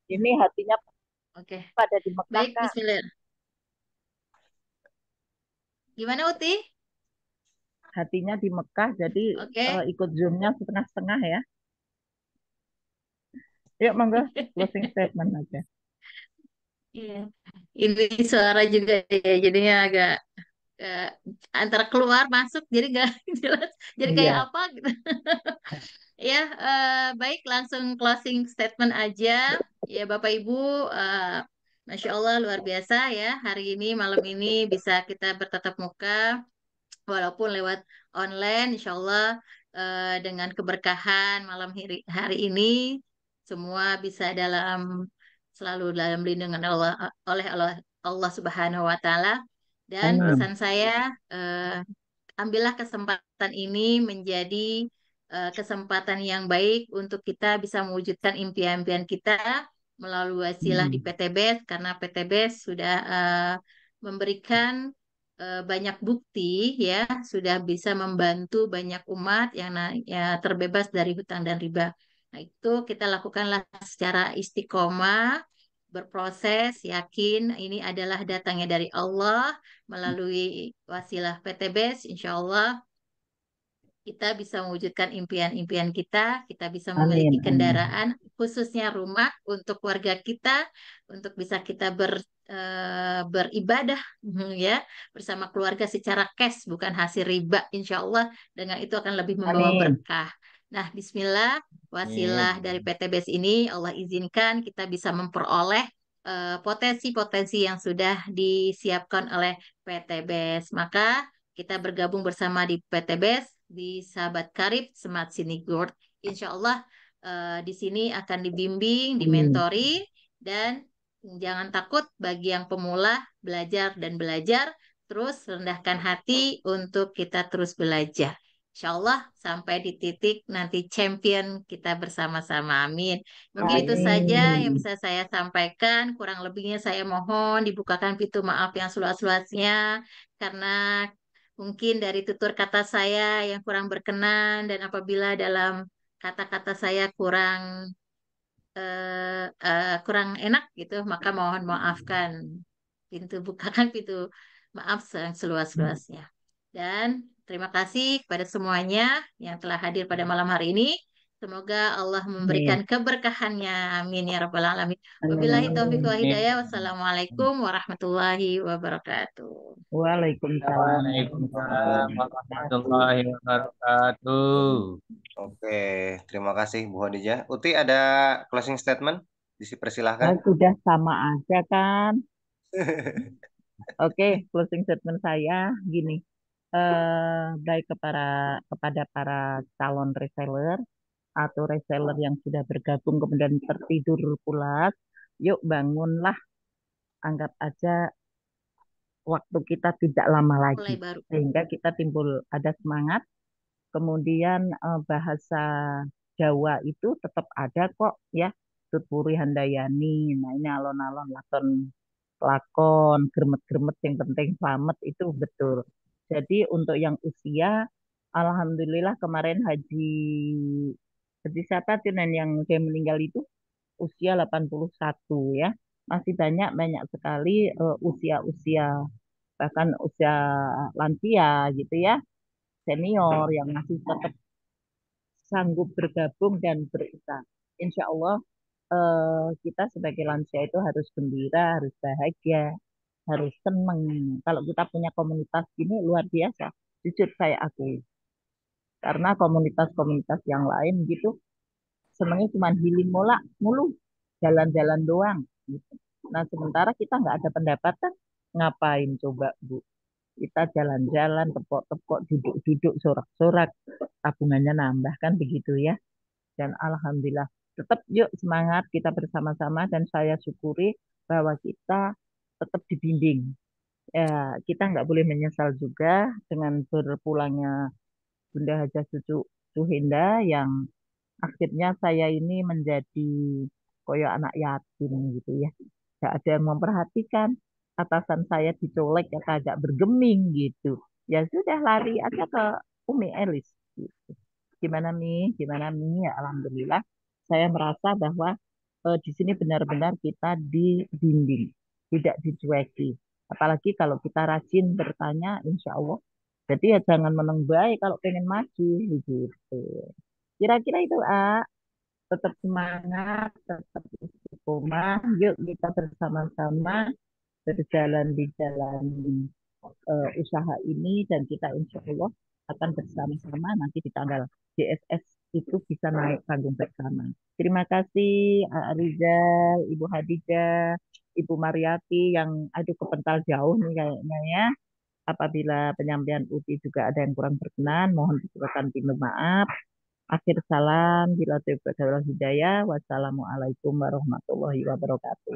ini hatinya Oke, pada di Mekah, baik, Kak. Bismillah. Gimana, Uti? Hatinya di Mekah, jadi Oke. ikut Zoom-nya setengah-setengah ya. Yuk, monggo, closing statement aja. Iya. Ini suara juga ya, jadinya agak eh, antara keluar masuk, jadi nggak jelas. Jadi kayak Iya, apa gitu. Ya, baik, langsung closing statement aja. Ya, Bapak Ibu, eh, Masya Allah luar biasa ya. Hari ini, malam ini bisa kita bertatap muka, walaupun lewat online, Insya Allah dengan keberkahan malam hari ini, semua bisa selalu dalam lindungan Allah, oleh Allah Subhanahu Wa Taala. Dan amin. pesan saya, ambillah kesempatan ini menjadi kesempatan yang baik untuk kita bisa mewujudkan impian-impian kita melalui wasilah di Hmm. PTBS, karena PTBS sudah memberikan banyak bukti ya, sudah bisa membantu banyak umat yang ya, terbebas dari hutang dan riba. Nah, itu kita lakukanlah secara istiqomah, berproses, yakin ini adalah datangnya dari Allah melalui wasilah PTBS, insya Allah kita bisa mewujudkan impian-impian kita bisa Amin, memiliki amin. kendaraan, khususnya rumah untuk warga kita, untuk bisa kita beribadah ya bersama keluarga secara cash, bukan hasil riba, insya Allah dengan itu akan lebih membawa Amin. berkah. Nah, Bismillah, wasilah dari Amin. PTBS ini Allah izinkan kita bisa memperoleh potensi-potensi yang sudah disiapkan oleh PTBS. Maka kita bergabung bersama di PTBS, di Sahabat Karib Smart Sinigurt. Insya Allah di sini akan dibimbing, Amin. dimentori, dan jangan takut bagi yang pemula belajar dan belajar, terus rendahkan hati untuk kita terus belajar. Insya Allah sampai di titik nanti champion kita bersama-sama. Amin. Mungkin itu saja yang Amin. bisa saya sampaikan. Kurang lebihnya saya mohon dibukakan pintu maaf yang seluas-luasnya, karena mungkin dari tutur kata saya yang kurang berkenan, dan apabila dalam kata-kata saya kurang enak gitu, maka mohon maafkan. Bukakan pintu maaf yang seluas-luasnya. Dan terima kasih kepada semuanya yang telah hadir pada malam hari ini. Semoga Allah memberikan Amin. keberkahannya. Amin ya rabbal alamin. Wabillahi taufiq wa Amin. hidayah. Wassalamualaikum warahmatullahi wabarakatuh. Waalaikumsalam warahmatullahi Waalaikumsalam wabarakatuh. warahmatullahi wabarakatuh. Oke, terima kasih Bu Khadijah. Uti ada closing statement? Dipersilahkan. Sudah sama aja kan? Oke, closing statement saya gini. Baik kepada para calon reseller atau reseller yang sudah bergabung kemudian tertidur pulas, yuk bangunlah, anggap aja waktu kita tidak lama lagi Mulai baru. sehingga kita timbul ada semangat. Kemudian bahasa Jawa itu tetap ada kok ya. Tutpuri Handayani. Nah ini alon-alon lakon lakon gremet-gremet yang penting selamat itu betul. Jadi untuk yang usia, alhamdulillah kemarin haji siapa tuh Nen, yang dia meninggal itu usia 81 ya. Masih banyak sekali usia-usia, bahkan usia lansia gitu ya, senior yang masih tetap sanggup bergabung dan berusaha. Insya Allah kita sebagai lansia itu harus gembira, harus bahagia, harus seneng. Kalau kita punya komunitas gini luar biasa. Jujur saya akui. Karena komunitas-komunitas yang lain gitu senengnya cuma healing mulu, jalan-jalan doang. Gitu. Nah sementara kita nggak ada pendapatan, ngapain coba Bu? Kita jalan-jalan, tepok-tepok, duduk-duduk, sorak-sorak, tabungannya nambah kan begitu ya. Dan alhamdulillah tetap yuk semangat kita bersama-sama dan saya syukuri bahwa kita tetap dibimbing. Ya, kita nggak boleh menyesal juga dengan berpulangnya Bunda Hajah Cucu Suhinda yang akhirnya saya ini menjadi koyo anak yatim gitu ya. Gak ada yang memperhatikan. Atasan saya dicolek ya agak bergeming gitu. Ya sudah lari aja ke Umi Elis. Gitu. Gimana Mi? Gimana Mi? Ya Alhamdulillah. Saya merasa bahwa di sini benar-benar kita dibimbing, tidak dicueki. Apalagi kalau kita rajin bertanya, insya Allah. Jadi ya jangan meneng baik kalau pengen maju gitu. Kira-kira itu tetap semangat, tetap istiqomah. Yuk kita bersama-sama berjalan di jalan usaha ini dan kita insya Allah akan bersama-sama nanti di tanggal JSS itu bisa naik panggung bersama. Terima kasih Rizal, Ibu Hadijah, Ibu Mariati yang aduh kepental jauh nih kayaknya ya. Apabila penyampaian UTI juga ada yang kurang berkenan, mohon diturunkan pintu maaf. Akhir salam, bila hidayah. Wassalamualaikum warahmatullahi wabarakatuh.